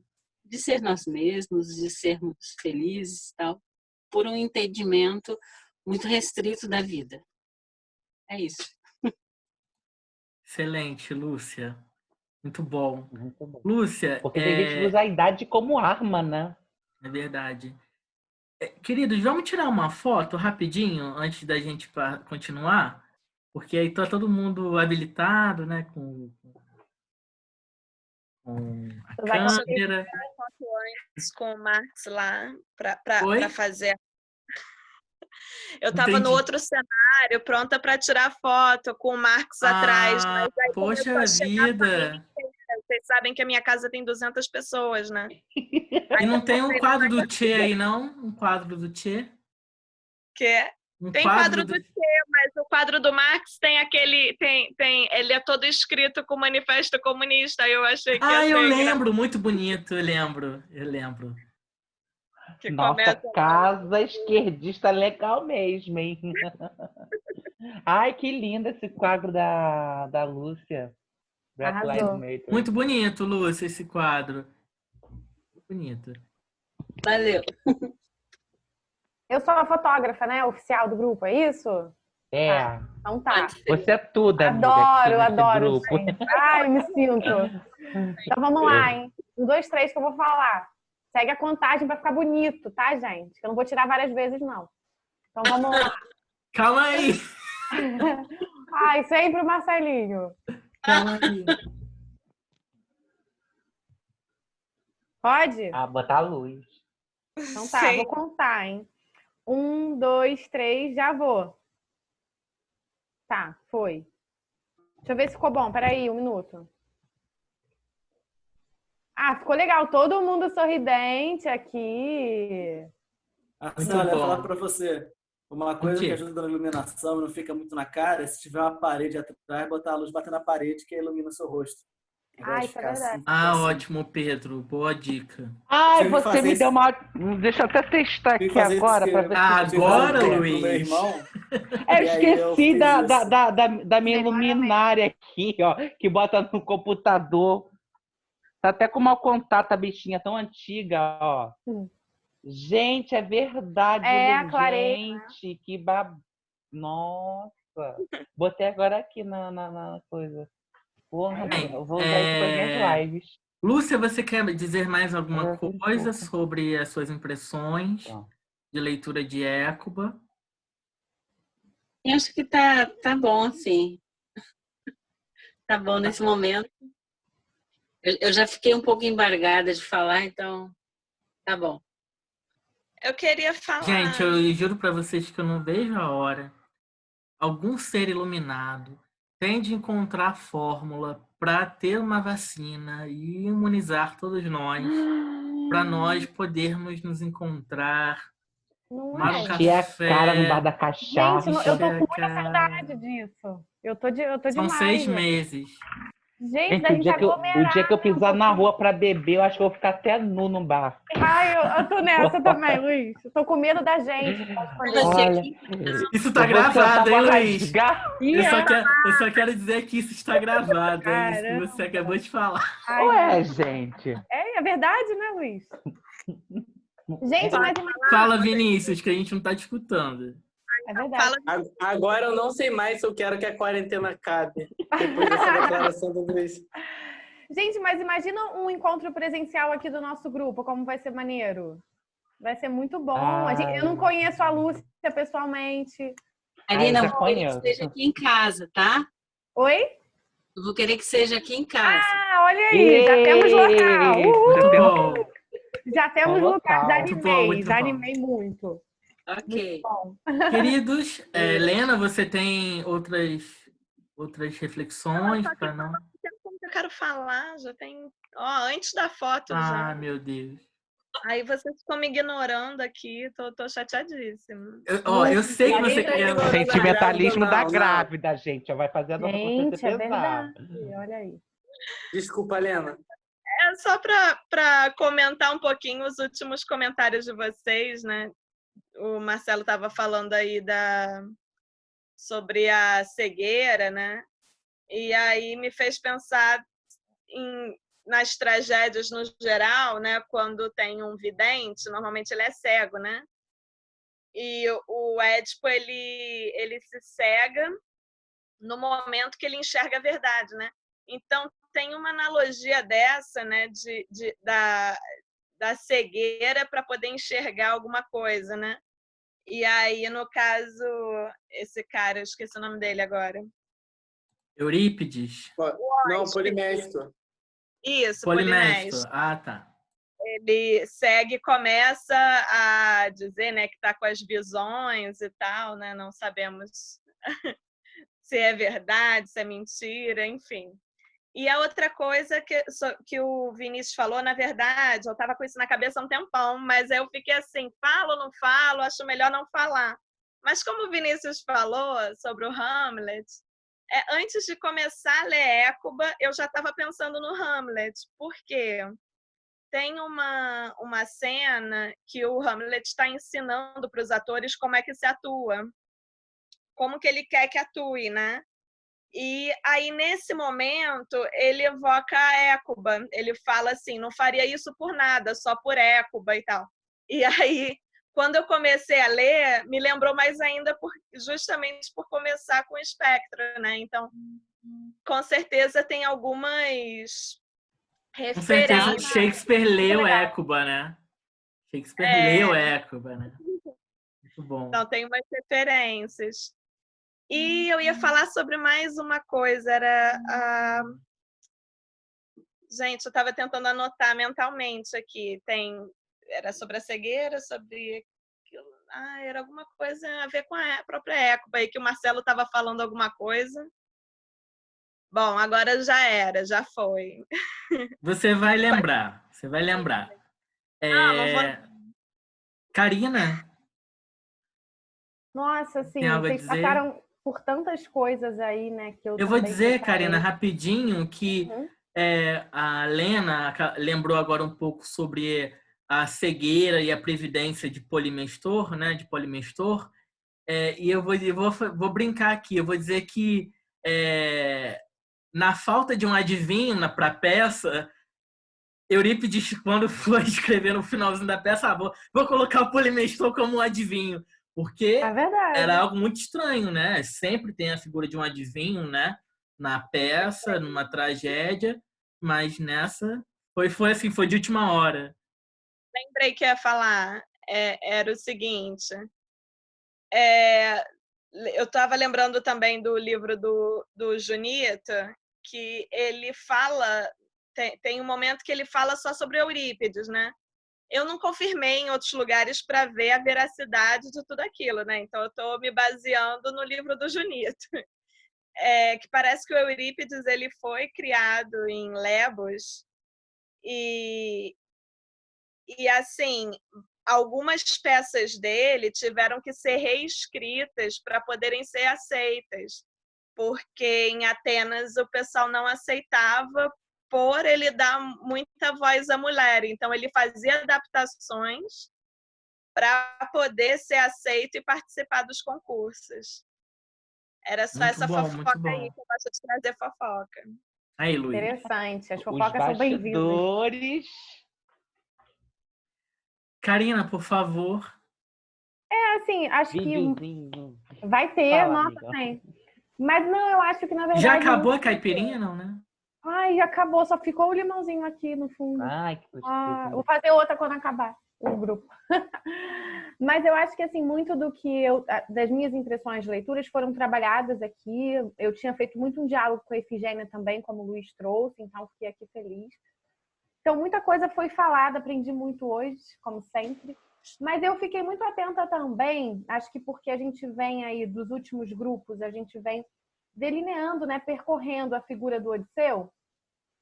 ser nós mesmos, de sermos felizes e tal, por um entendimento muito restrito da vida. É isso. Excelente, Lúcia. Muito bom. Muito bom. Lúcia, Porque tem gente que usa a idade como arma, né? é verdade. Queridos, vamos tirar uma foto rapidinho antes da gente continuar? Porque aí tá todo mundo habilitado, né? Com a câmera. Antes com o Marx lá para Oi? fazer. Eu estava Entendi. no outro cenário, pronta para tirar foto com o Marx atrás, mas aí Poxa começou a chegar a vida! família inteira. Vocês sabem que a minha casa tem 200 pessoas, né? E não tem um quadro do Che aí, não? Um quadro do Che? Tem quadro do Che, mas o quadro do Marx tem aquele. Ele é todo escrito com o Manifesto Comunista. Eu achei que ia ser eu lembro, muito bonito, eu lembro. Que Nossa, começa... casa esquerdista legal mesmo, hein? Ai, que lindo esse quadro da Lúcia. Black Arrasou. Lives Matter. Muito bonito, Lúcia, esse quadro. Bonito. Valeu. Eu sou a fotógrafa, né? Oficial do grupo, é isso? É, Então tá. você é tudo, amiga, Adoro, aqui nesse adoro, grupo. gente. Ai, me sinto. Então vamos lá, hein? 1, 2, 3 que eu vou falar. Segue a contagem pra ficar bonito, tá, gente? Que eu não vou tirar várias vezes, não. Então vamos lá. Calma aí. Ai, sempre o Marcelinho. Calma aí. Pode? Botar a luz. Então tá, Sim. vou contar, hein? 1, 2, 3, já vou. Tá, foi. Deixa eu ver se ficou bom. Peraí, 1 minuto. Ficou legal. Todo mundo sorridente aqui. Marcelo, eu ia bom. falar pra você. Uma coisa O quê? que ajuda na iluminação, não fica muito na cara, é se tiver uma parede atrás, botar a luz bater na parede que ilumina o seu rosto. Ao invés de Isso é ficar verdade. assim. Ótimo, Pedro. Boa dica. Ai, Tive que você fazer me isso. deu uma... Deixa eu até testar Fui aqui fazer isso agora que- para ver se... Agora, pro Luiz? meu irmão. Eu E aí eu esqueci fiz da isso. minha luminária aqui, ó, que bota no computador. Tá até com mau contato a bichinha tão antiga, ó. Gente, é verdade, A clareira. gente, que Nossa. Botei agora aqui na coisa. Porra, eu vou usar isso para minhas lives. Lúcia, você quer dizer mais alguma Eu vi coisa pouco. sobre as suas impressões Tá. de leitura de Écuba? Eu acho que tá bom, assim. Tá bom nesse momento. Eu já fiquei um pouco embargada de falar, então tá bom. Eu queria falar. Gente, eu juro pra vocês que eu não vejo a hora. Algum ser iluminado tem de encontrar a fórmula para ter uma vacina e imunizar todos nós, para nós podermos nos encontrar, Não tomar um é? Encher a café. cara no bar da cachaça. Gente, eu tô com muita Cara. saudade disso. Eu tô São demais. 6 né? meses. Gente, Gente, da gente aglomerar. o dia que eu pisar na rua para beber, eu acho que eu vou ficar até nu no bar. Ai, eu tô nessa também, Luiz. Eu tô com medo da gente. Olha, Isso tá eu vou sentar gravado, hein, pra Luiz? rasgar. Eu só quero dizer que isso está gravado, é isso que Caramba. você acabou de falar. Ai, Ué, gente. é verdade, né, Luiz? Gente, mas Fala, Vinícius, que a gente não tá te escutando. é verdade. Fala Agora eu não sei mais se eu quero que a quarentena acabe. Depois dessa declaração do Luiz. Gente, mas imagina um encontro presencial aqui do nosso grupo, como vai ser maneiro. Vai ser muito bom. Eu não conheço a Lúcia pessoalmente. Marina, já eu vou querer conheço. que seja aqui em casa, tá? Oi? Eu vou querer que seja aqui em casa. Olha aí, já temos local. Muito bom. Já temos local. local. Já Muito bom, animei, muito já bom. animei muito. Ok. Bom. Queridos, Helena, você tem outras reflexões para não? quero eu quero falar, já tem... Ó, antes da foto já. Ah, meu Deus. Aí vocês ficam me ignorando aqui, tô chateadíssima. Eu sei que você Ninguém tá quer... ignorando a Sentimentalismo grávida, da não. grávida, gente. Já vai fazer a nossa consciência Gente, é pesar. verdade. Olha aí. Desculpa, Helena. É só para comentar um pouquinho os últimos comentários de vocês, né? O Marcelo estava falando aí sobre a cegueira, né? E aí me fez pensar nas tragédias no geral, né? Quando tem um vidente, normalmente ele é cego, né? E o Édipo, ele se cega no momento que ele enxerga a verdade, né? Então, tem uma analogia dessa, né? Da cegueira para poder enxergar alguma coisa, né? E aí, no caso, esse cara, eu esqueci o nome dele agora. Eurípides? Não, Polimestro. Isso, Polimestro. Polimestro. Ah, tá. Ele segue e começa a dizer, né, que está com as visões e tal, né? Não sabemos se é verdade, se é mentira, enfim. E a outra coisa que o Vinícius falou, na verdade, eu estava com isso na cabeça há um tempão, mas eu fiquei assim, falo ou não falo, acho melhor não falar. Mas como o Vinícius falou sobre o Hamlet, antes de começar a ler Écuba, eu já estava pensando no Hamlet. Por quê? Tem uma cena que o Hamlet está ensinando para os atores como é que se atua, como que ele quer que atue, né? E aí, nesse momento, ele evoca a Écuba. Ele fala assim, não faria isso por nada, só por Écuba e tal. E aí, quando eu comecei a ler, me lembrou mais ainda justamente por começar com o Espectro, né? Então, com certeza tem algumas Com certeza referências. Shakespeare leu legal. Écuba, né? Shakespeare leu Écuba, né? Muito bom. Então, tem umas referências. E eu ia falar sobre mais uma coisa, Gente, eu estava tentando anotar mentalmente aqui. Era sobre a cegueira, sobre aquilo. Era alguma coisa a ver com a própria Écuba aí, que o Marcelo estava falando alguma coisa. Bom, agora já era, já foi. Você vai lembrar. Você vai lembrar. Não vou... Karina, Nossa, tem assim, algo a vocês dizer? passaram por tantas coisas aí, né? Que eu Eu vou também dizer, separei. Karina, rapidinho, que Uhum. a Lena lembrou agora um pouco sobre a cegueira e a previdência de Polimestor, né? De Polimestor. E eu vou brincar aqui. Eu vou dizer que na falta de um adivinho para a peça, Eurípides, quando foi escrever no finalzinho da peça, vou colocar o Polimestor como um adivinho, porque É verdade. era algo muito estranho, né? Sempre tem a figura de um adivinho, né? Na peça, numa tragédia, mas nessa foi assim, foi de última hora. Lembrei que ia falar. Era o seguinte. Eu estava lembrando também do livro do Junito, que ele fala... Tem um momento que ele fala só sobre Eurípides, né? Eu não confirmei em outros lugares para ver a veracidade de tudo aquilo, né? Então, eu estou me baseando no livro do Junito. Que parece que o Eurípides ele foi criado em Lebos e assim, algumas peças dele tiveram que ser reescritas para poderem ser aceitas, porque em Atenas o pessoal não aceitava por ele dar muita voz à mulher. Então, ele fazia adaptações para poder ser aceito e participar dos concursos. Era só Muito essa bom, muito fofoca bom. aí, que eu gosto de trazer fofoca. Aí, Luiz. Interessante. As Os fofocas são bem-vindas. bastidores. Karina, por favor. Assim, acho que Videozinho. vai ter, Fala, nossa, amiga. tem. Mas não, eu acho que na verdade... Já acabou a caipirinha, não, né? Ai, já acabou, só ficou o limãozinho aqui no fundo. Ai, que tristeza. Vou fazer outra quando acabar o grupo. Mas eu acho que assim, muito das minhas impressões de leituras foram trabalhadas aqui. Eu tinha feito muito um diálogo com a Efigênia também, como o Luiz trouxe, então fiquei aqui feliz. Então, muita coisa foi falada, aprendi muito hoje, como sempre. Mas eu fiquei muito atenta também, acho que porque a gente vem aí dos últimos grupos, a gente vem delineando, né, percorrendo a figura do Odisseu.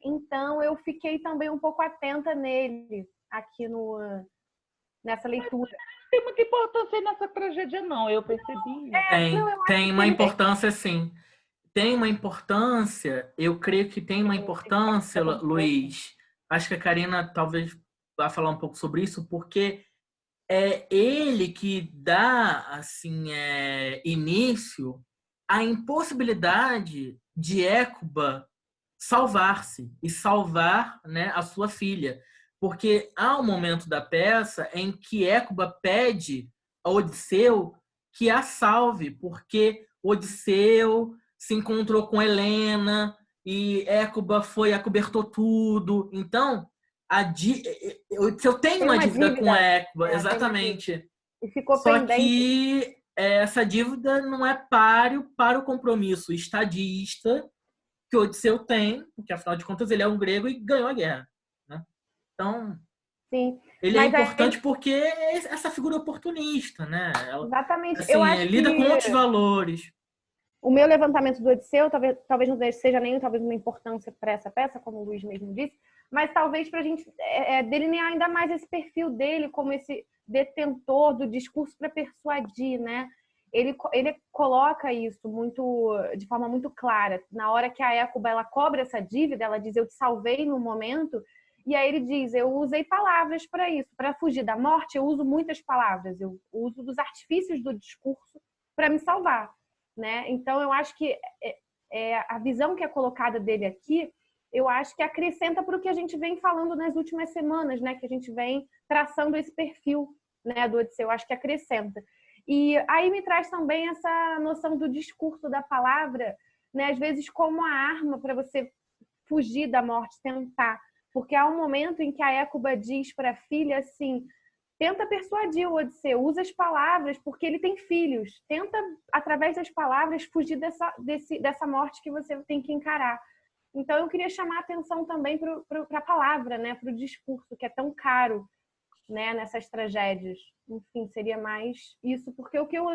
Então, eu fiquei também um pouco atenta nele, aqui nessa leitura. Não tem muita importância nessa tragédia, não, eu percebi. Tem uma importância, sim. Tem uma importância, eu creio que tem uma importância, Luiz. Acho que a Karina talvez vá falar um pouco sobre isso, porque é ele que dá assim início à impossibilidade de Écuba salvar-se e salvar, né, a sua filha. Porque há um momento da peça em que Écuba pede a Odisseu que a salve, porque Odisseu se encontrou com Helena e Écuba foi acobertou tudo. Então, eu tenho uma dívida com Écuba, exatamente. E ficou Só pendente. que essa dívida não é páreo para o compromisso estadista que Odisseu tem, porque afinal de contas ele é um grego e ganhou a guerra, né? Então, Sim. ele é importante porque é essa figura oportunista, né? Ela, exatamente. assim, Eu acho lida com outros valores. O meu levantamento do Odisseu talvez não seja nem talvez uma importância para essa peça, como o Luiz mesmo disse, mas talvez para a gente delinear ainda mais esse perfil dele como esse detentor do discurso para persuadir, né? Ele coloca isso de forma muito clara. Na hora que a Écuba ela cobra essa dívida, ela diz: eu te salvei no momento. E aí ele diz: eu usei palavras para isso. Para fugir da morte, eu uso muitas palavras. Eu uso dos artifícios do discurso para me salvar, né? Então, eu acho que a visão que é colocada dele aqui, eu acho que acrescenta para o que a gente vem falando nas últimas semanas, né? Que a gente vem traçando esse perfil, né, do Odisseu. Eu acho que acrescenta. E aí me traz também essa noção do discurso da palavra, né? Às vezes como a arma para você fugir da morte, tentar. Porque há um momento em que a Écuba diz para a filha assim: tenta persuadir o Odisseu, usa as palavras, porque ele tem filhos. Tenta, através das palavras, fugir dessa morte que você tem que encarar. Então, eu queria chamar a atenção também para a palavra, né? Para o discurso, que é tão caro, né? Nessas tragédias. Enfim, seria mais isso, porque o que eu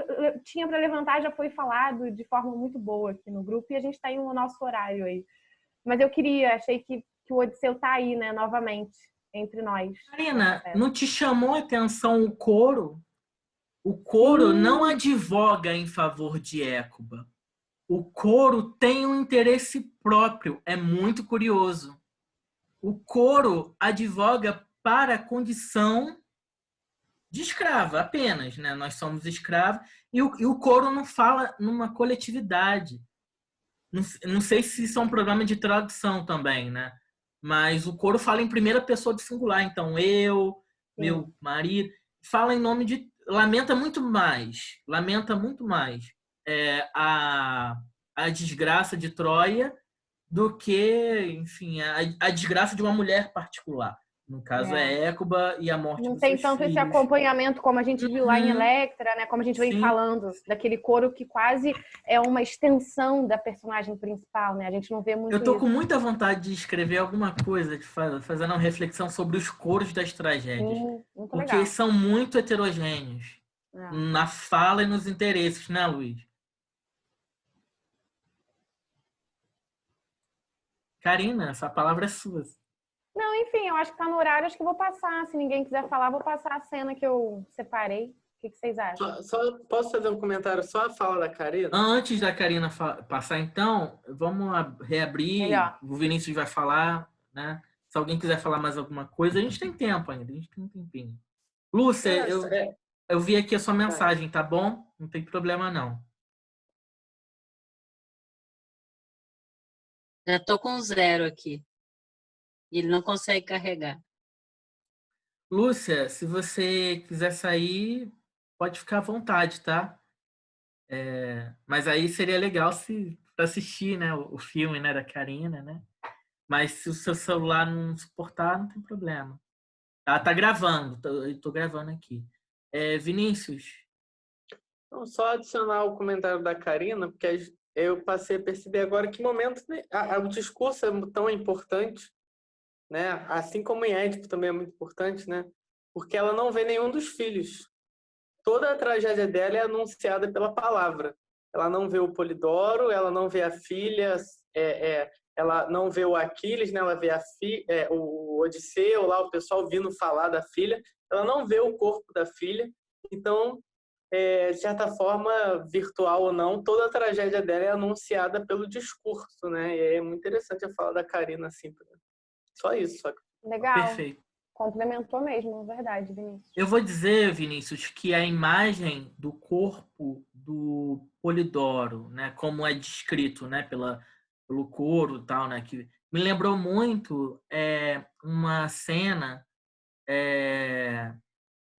tinha para levantar já foi falado de forma muito boa aqui no grupo e a gente está em no nosso horário aí. Mas eu achei que o Odisseu está aí, né? Novamente, entre nós. Karina, não te chamou a atenção o coro? O coro não advoga em favor de Écuba. O coro tem um interesse próprio. É muito curioso. O coro advoga para a condição de escrava apenas, né? Nós somos escravos. E o coro não fala numa coletividade. Não sei se isso é um problema de tradução também, né? Mas o coro fala em primeira pessoa do singular. Então, eu, meu marido, fala em nome de... Lamenta muito mais a desgraça de Troia do que, enfim, a desgraça de uma mulher particular. No caso, é Écuba e a morte dos seus filhos. Não tem tanto esse acompanhamento como a gente viu lá em Electra, né? Como a gente vem falando, daquele coro que quase é uma extensão da personagem principal, né? A gente não vê muito Eu tô com muita vontade de escrever alguma coisa, de fazer uma reflexão sobre os coros das tragédias. Porque legal. eles são muito heterogêneos na fala e nos interesses, né, Luiz? Karina, essa palavra é sua. Não, enfim, eu acho que tá no horário, acho que eu vou passar. Se ninguém quiser falar, vou passar a cena que eu separei. O que vocês acham? Só posso fazer um comentário só a fala da Karina? Antes da Karina passar, então, vamos reabrir. Melhor. O Vinícius vai falar, né? Se alguém quiser falar mais alguma coisa, a gente tem tempo ainda, a gente tem um tempinho. Lúcia, eu vi aqui a sua mensagem, tá bom? Não tem problema, não. Já tô com 0 aqui. Ele não consegue carregar. Lúcia, se você quiser sair, pode ficar à vontade, tá? Mas aí seria legal para assistir, né, o filme, né, da Karina, né? Mas se o seu celular não suportar, não tem problema. Tá gravando, eu tô gravando aqui. Vinícius? Não, só adicionar o comentário da Karina, porque eu passei a perceber agora que momento o discurso é tão importante, né? Assim como em Édipo também é muito importante, né? Porque ela não vê nenhum dos filhos. Toda a tragédia dela é anunciada pela palavra. Ela não vê o Polidoro, ela não vê a filha ela não vê o Aquiles, né? Ela vê o Odisseu lá, o pessoal vindo falar da filha. Ela não vê o corpo da filha. Então, de certa forma, virtual ou não, toda a tragédia dela é anunciada pelo discurso, né? E é muito interessante a fala da Karina, assim. Só isso. Só. Legal. Perfeito. Complementou mesmo, verdade, Vinícius. Eu vou dizer, Vinícius, que a imagem do corpo do Polidoro, né, como é descrito, né, pelo couro e tal, né, que me lembrou muito uma cena,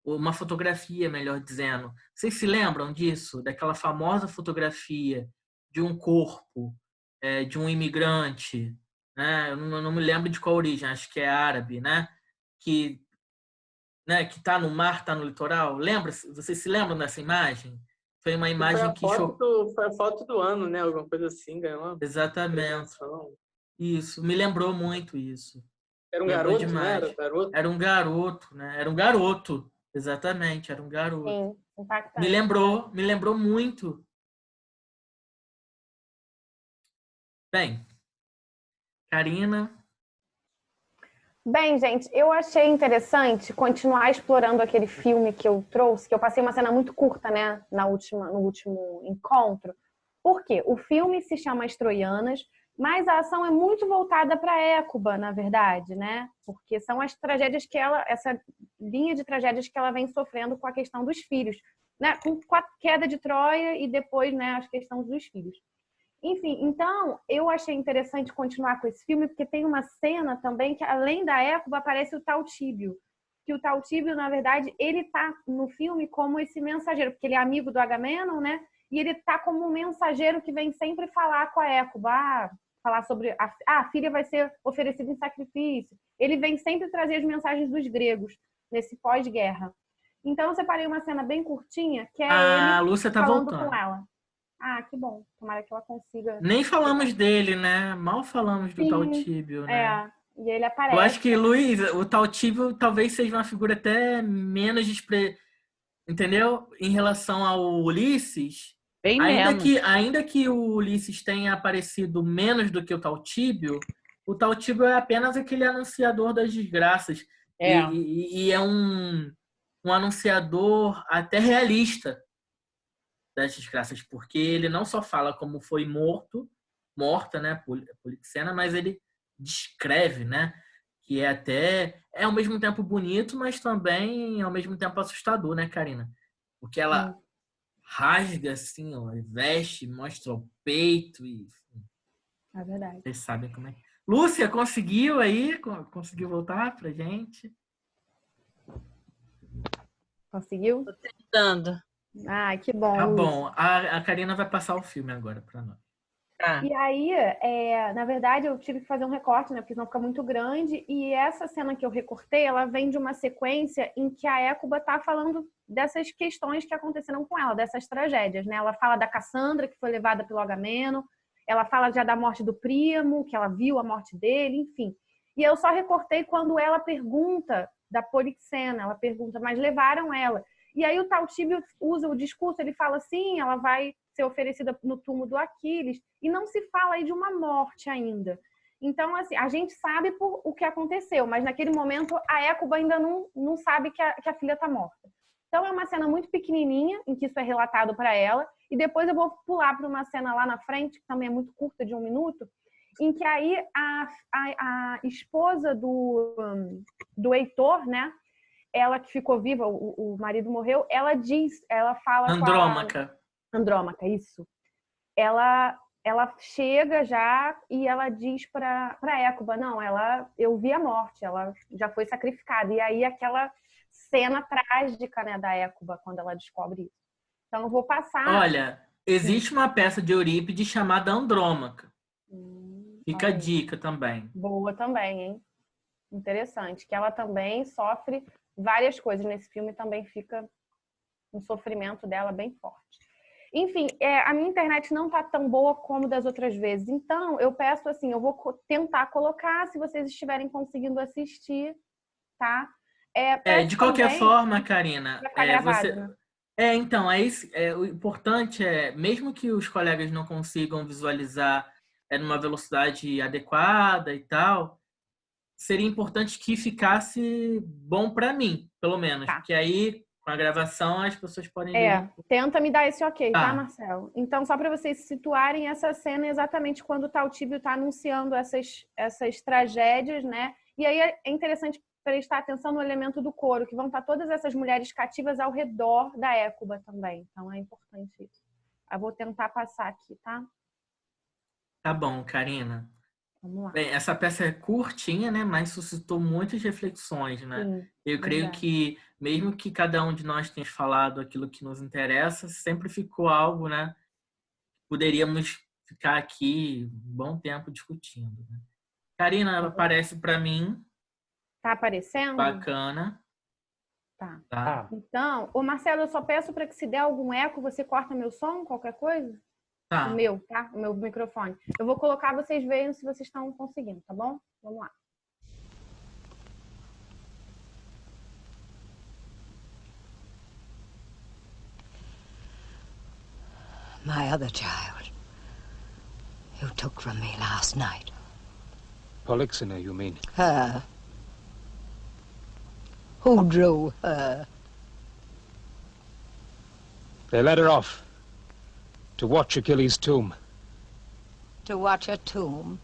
uma fotografia, melhor dizendo. Vocês se lembram disso? Daquela famosa fotografia de um corpo, de um imigrante, né? Eu não me lembro de qual origem, acho que é árabe, né? Que está no mar, está no litoral. Lembra? Vocês se lembram dessa imagem? Foi uma imagem foi a foto do ano, né? Alguma coisa assim, ganhou uma Exatamente. premiação. Isso, me lembrou muito isso. Era um Lembrou garoto, demais. né? Era um garoto, né? Era um garoto. Exatamente, era um garoto. Sim, impactante. Me lembrou muito. Bem, Karina. Bem, gente, eu achei interessante continuar explorando aquele filme que eu trouxe, que eu passei uma cena muito curta, né, no último encontro. Por quê? O filme se chama As Troianas, mas a ação é muito voltada para Écuba, na verdade, né? Porque são as tragédias essa linha de tragédias que ela vem sofrendo com a questão dos filhos, né? Com a queda de Troia e depois, né, as questões dos filhos. Enfim, então, eu achei interessante continuar com esse filme, porque tem uma cena também que, além da Écuba, aparece o Taltíbio. Que o Taltíbio, na verdade, ele tá no filme como esse mensageiro, porque ele é amigo do Agamenon, né? E ele tá como um mensageiro que vem sempre falar com a Écuba, falar sobre a filha vai ser oferecida em sacrifício. Ele vem sempre trazer as mensagens dos gregos, nesse pós-guerra. Então, eu separei uma cena bem curtinha, que é A ele Lúcia tá falando voltando. com ela. Ah, que bom. Tomara que ela consiga. Nem falamos dele, né? Mal falamos do Taltíbio, né? E ele aparece. Eu acho que, Luiz, o Taltíbio talvez seja uma figura até menos entendeu? Em relação ao Ulisses. Bem menos. Ainda que o Ulisses tenha aparecido menos do que o Taltíbio é apenas aquele anunciador das desgraças. E é um anunciador até realista das desgraças, porque ele não só fala como foi morta, né, Polixena, mas ele descreve, né, que é ao mesmo tempo bonito, mas também ao mesmo tempo assustador, né, Karina? Porque ela rasga assim, ó, veste, mostra o peito e... É verdade. Vocês sabem como é. Lúcia, conseguiu aí? Conseguiu voltar pra gente? Conseguiu? Tô tentando. Ah, que bom. Tá bom. A Karina vai passar o filme agora para nós. Tá. E aí, na verdade, eu tive que fazer um recorte, né? Porque senão fica muito grande. E essa cena que eu recortei, ela vem de uma sequência em que a Écuba tá falando dessas questões que aconteceram com ela, dessas tragédias, né? Ela fala da Cassandra, que foi levada pelo Agamemnon. Ela fala já da morte do primo, que ela viu a morte dele, enfim. E eu só recortei quando ela pergunta da Polixena. Ela pergunta, mas levaram ela? E aí o Taltíbio usa o discurso, ele fala assim, ela vai ser oferecida no túmulo do Aquiles, e não se fala aí de uma morte ainda. Então, assim, a gente sabe o que aconteceu, mas naquele momento a Écuba ainda não sabe que a filha está morta. Então é uma cena muito pequenininha, em que isso é relatado para ela, e depois eu vou pular para uma cena lá na frente, que também é muito curta, de 1 minuto, em que aí a esposa do Heitor, né, ela que ficou viva, o marido morreu, ela fala Andrômaca. Andrômaca, isso. Ela chega já e ela diz para Écuba, não, eu vi a morte, ela já foi sacrificada. E aí aquela cena trágica, né, da Écuba, quando ela descobre isso. Então eu vou passar... Olha, existe uma peça de Eurípides chamada Andrômaca. Fica a dica também. Boa também, hein? Interessante, que ela também sofre várias coisas nesse filme, também fica um sofrimento dela bem forte. Enfim, a minha internet não tá tão boa como das outras vezes, então eu peço assim, eu vou tentar colocar, se vocês estiverem conseguindo assistir, tá? De qualquer forma, Karina, vai ficar gravado, né? Então, o importante mesmo que os colegas não consigam visualizar numa velocidade adequada e tal, seria importante que ficasse bom para mim, pelo menos. Tá. Porque aí, com a gravação, as pessoas podem ver. Tenta me dar esse ok, tá, Tá. Marcelo? Então, só para vocês se situarem, essa cena é exatamente quando o Taltíbio está anunciando essas tragédias, né? E aí é interessante prestar atenção no elemento do coro, que vão estar todas essas mulheres cativas ao redor da Écuba também. Então, é importante isso. Eu vou tentar passar aqui, tá? Tá bom, Karina. Vamos lá. Bem, essa peça é curtinha, né? Mas suscitou muitas reflexões, né? Sim, Eu creio verdade. que, mesmo que cada um de nós tenha falado aquilo que nos interessa, sempre ficou algo, né? Poderíamos ficar aqui um bom tempo discutindo, né? Karina, aparece para mim, Tá aparecendo? bacana, Tá. tá? Tá. Então, ô Marcelo, eu só peço para que se der algum eco, você corta meu som, qualquer coisa? Tá. O meu, tá? O meu microfone. Eu vou colocar, vocês vejam se vocês estão conseguindo, tá bom? Vamos lá. My other child, you took from me last night. Polyxena, you mean? Her. Who drew her? They led her off to watch Achilles' tomb. To watch a tomb?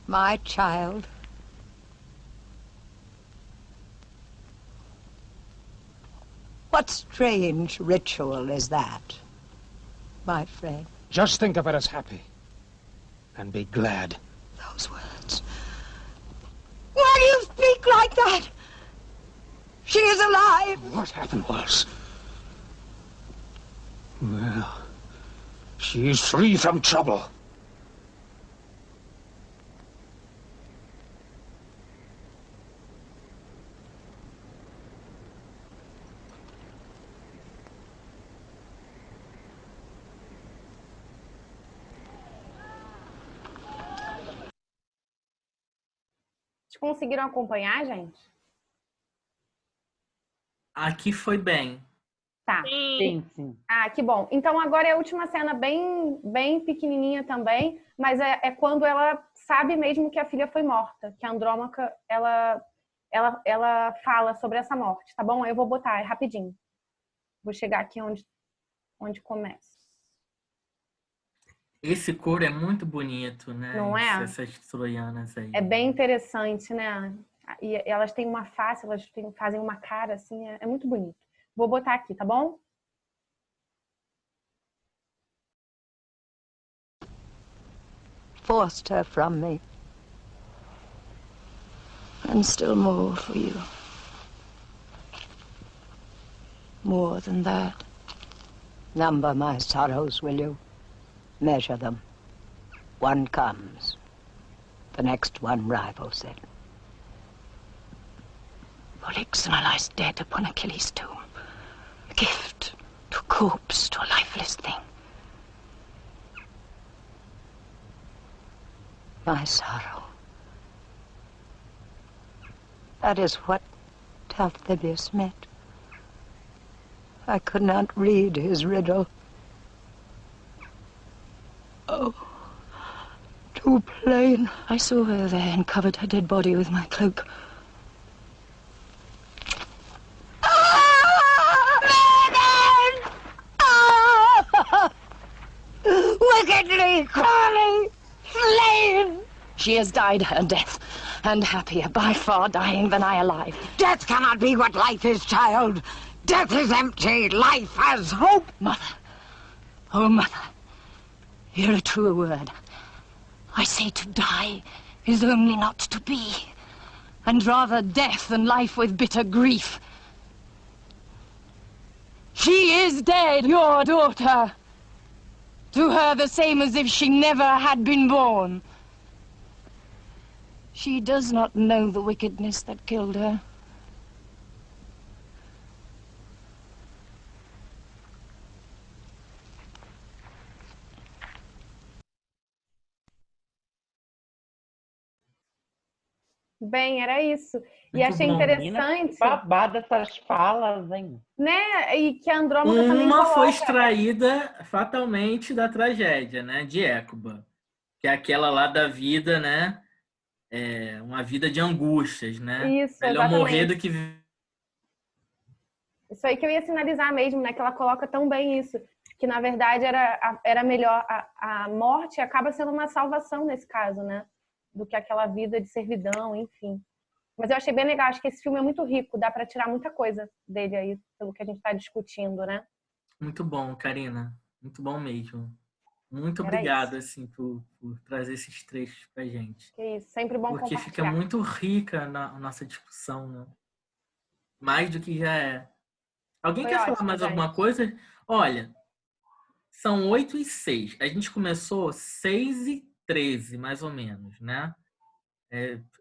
My child? What strange ritual is that, my friend? Just think of her as happy. And be glad. Those words. Why do you speak like that? She is alive. What happened was... Well... She is free from trouble. Vocês conseguiram acompanhar, gente? Aqui foi bem. Tá. Sim, sim. Ah, que bom. Então agora é a última cena bem pequenininha também, mas é quando ela sabe mesmo que a filha foi morta, que a Andrômaca, ela fala sobre essa morte, tá bom? Eu vou botar, é rapidinho. Vou chegar aqui onde começa. Esse coro é muito bonito, né? Não é? Essas troianas aí. É bem interessante, né? E elas têm uma face, fazem uma cara assim, é muito bonito. Vou botar aqui, tá bom? Forced her from me. And still more for you. More than that. Number my sorrows, will you? Measure them. One comes. The next one rivals it. Polyxena lies dead upon Achilles' tomb. A gift to corpse, to a lifeless thing. My sorrow. That is what Talthybius meant. I could not read his riddle. Oh, too plain. I saw her there and covered her dead body with my cloak. Wickedly, cruelly, slain! She has died her death, and happier by far dying than I alive. Death cannot be what life is, child. Death is empty. Life has hope. Mother, oh mother, hear a truer word. I say to die is only not to be, and rather death than life with bitter grief. She is dead, your daughter. To her the same as if she never had been born. She does not know the wickedness that killed her. Bem, era isso. E Muito achei bom. interessante, Babada essas falas, hein? né? E que a Andrômaca também Uma foi coloca. extraída fatalmente da tragédia, né? De Écuba. Que é aquela lá da vida, né? Uma vida de angústias, né? Isso, Melhor morrer do exatamente. que... Isso aí que eu ia sinalizar mesmo, né? Que ela coloca tão bem isso. Que, na verdade, era melhor. A morte acaba sendo uma salvação nesse caso, né? Do que aquela vida de servidão, enfim. Mas eu achei bem legal. Acho que esse filme é muito rico. Dá para tirar muita coisa dele aí, pelo que a gente está discutindo, né? Muito bom, Karina. Muito bom mesmo. Muito Era obrigado, isso. assim, por trazer esses trechos pra gente. Que isso. Sempre bom Porque fica compartilhar. muito rica a nossa discussão, né? Mais do que já é. Alguém Foi quer falar ótimo, mais gente. alguma coisa? Olha, são 8h06. A gente começou 6h13, mais ou menos, né?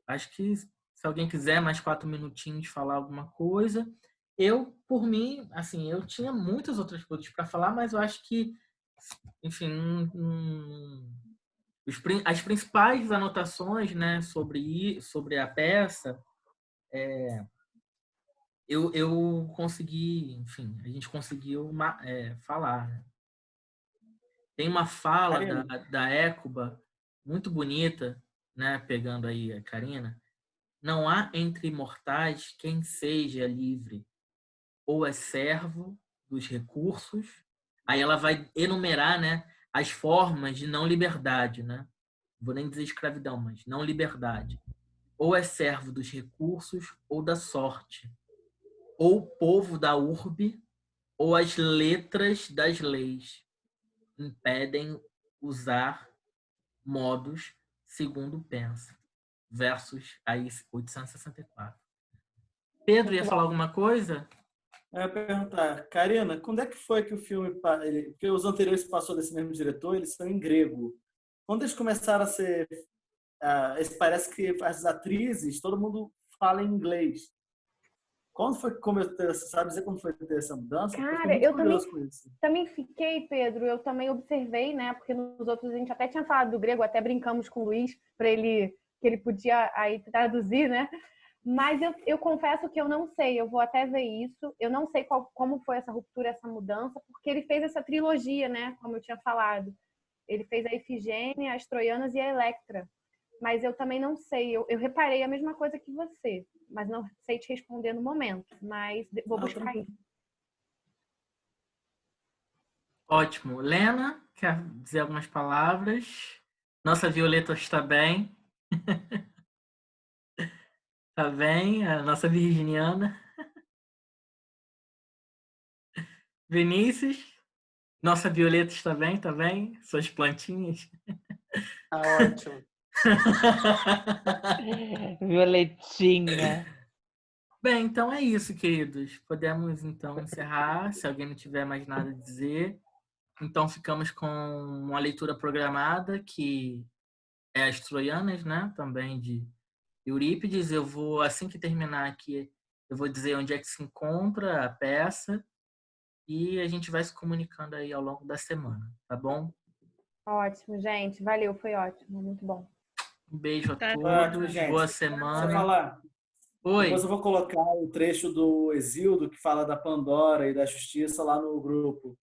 Acho que se alguém quiser mais 4 minutinhos falar alguma coisa. Eu, por mim, assim, eu tinha muitas outras coisas para falar, mas eu acho que, enfim, as principais anotações, né, sobre a peça, eu consegui, enfim, a gente conseguiu falar, né? Tem uma fala da Écuba muito bonita, né, pegando aí a Karina. Não há entre mortais quem seja livre, ou é servo dos recursos. Aí ela vai enumerar, né, as formas de não liberdade, né? Vou nem dizer escravidão, mas não liberdade. Ou é servo dos recursos ou da sorte, ou povo da urbe, ou as letras das leis impedem usar modos segundo pensa. Versos aí 864. Pedro, ia falar alguma coisa? Eu ia perguntar, Karina, quando é que foi que o filme... Porque os anteriores passou desse mesmo diretor, eles são em grego. Quando eles começaram a ser... parece que as atrizes, todo mundo fala em inglês. Quando foi que começou? Você sabe dizer quando foi que teve essa mudança? Cara, eu também fiquei, Pedro, eu também observei, né? Porque nos outros a gente até tinha falado do grego, até brincamos com o Luiz para que ele podia aí traduzir, né? Mas eu confesso que eu não sei, eu vou até ver isso. Eu não sei como foi essa ruptura, essa mudança, porque ele fez essa trilogia, né? Como eu tinha falado. Ele fez a Ifigênia, as Troianas e a Electra. Mas eu também não sei. Eu reparei a mesma coisa que você, mas não sei te responder no momento. Mas vou buscar isso. Ótimo. Lena, quer dizer algumas palavras? Nossa Violeta está bem. Está bem, a nossa virginiana. Vinícius, nossa Violeta está bem, tá bem? Suas plantinhas. Tá ótimo. Violetinha. Bem, então é isso, queridos. Podemos, então, encerrar, se alguém não tiver mais nada a dizer. Então, ficamos com uma leitura programada, que é As Troianas, né? Também de Eurípides. Eu vou, assim que terminar aqui, eu vou dizer onde é que se encontra a peça e a gente vai se comunicando aí ao longo da semana, tá bom? Ótimo, gente. Valeu, foi ótimo. Muito bom. Um beijo a todos, Ótimo, gente. boa semana. Você falar. Oi. Depois eu vou colocar o trecho do Exildo que fala da Pandora e da Justiça lá no grupo.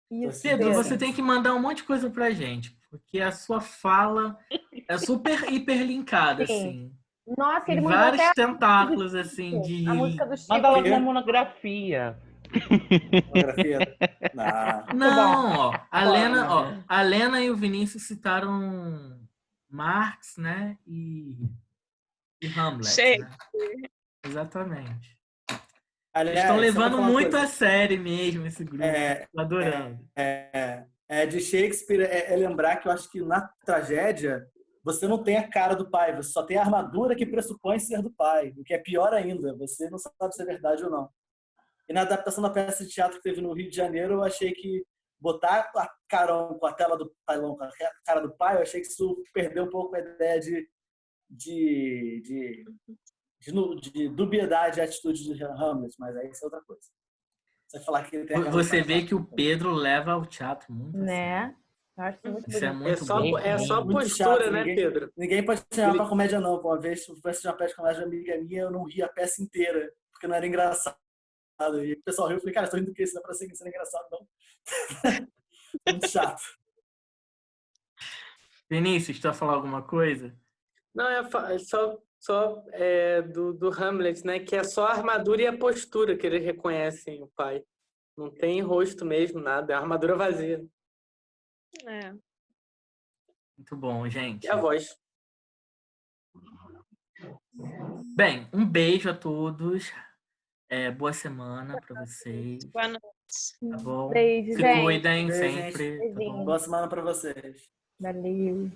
Isso, Pedro, você tem que mandar um monte de coisa pra gente, porque a sua fala é super hiperlinkada, assim. Nossa, ele tem mandou vários até tentáculos, assim, de... a música do Chico. Manda logo uma monografia. Monografia? Não, ó. A Lena e o Vinícius citaram Marx, né? E Hamlet. Né? Exatamente. Aliás, estão levando muito a sério mesmo esse grupo. Estou adorando. De Shakespeare é lembrar que eu acho que na tragédia você não tem a cara do pai, você só tem a armadura que pressupõe ser do pai, o que é pior ainda, você não sabe se é verdade ou não. E na adaptação da peça de teatro que teve no Rio de Janeiro, eu achei que botar a Carol com a tela do Pailon, com a cara do pai, eu achei que isso perdeu um pouco a ideia de dubiedade e atitude de Hamlet, mas aí isso é outra coisa. Você falar que ele tem Você vê que o Pedro leva o teatro muito né? Eu acho isso muito Isso é bonito. muito É só Muito postura, chato, né, Pedro? Ninguém pode chamar pra comédia, não. Pô. Uma vez eu fui assistir uma peça de comédia de uma amiga minha, eu não ri a peça inteira, porque não era engraçado. E o pessoal riu, eu falei, cara, tô rindo do que? Isso não é pra ser engraçado, não. Muito chato. Vinícius, tu vai falar alguma coisa? Não, é só do Hamlet, né? Que é só a armadura e a postura que eles reconhecem o pai. Não tem rosto mesmo, nada. É a armadura vazia. É. Muito bom, gente. E a voz. Bem, um beijo a todos. Boa semana pra vocês. Boa noite. Tá bom? Beijo, Se gente. cuidem Beijo, sempre. Tá Beijinho. bom? Boa semana pra vocês. Valeu.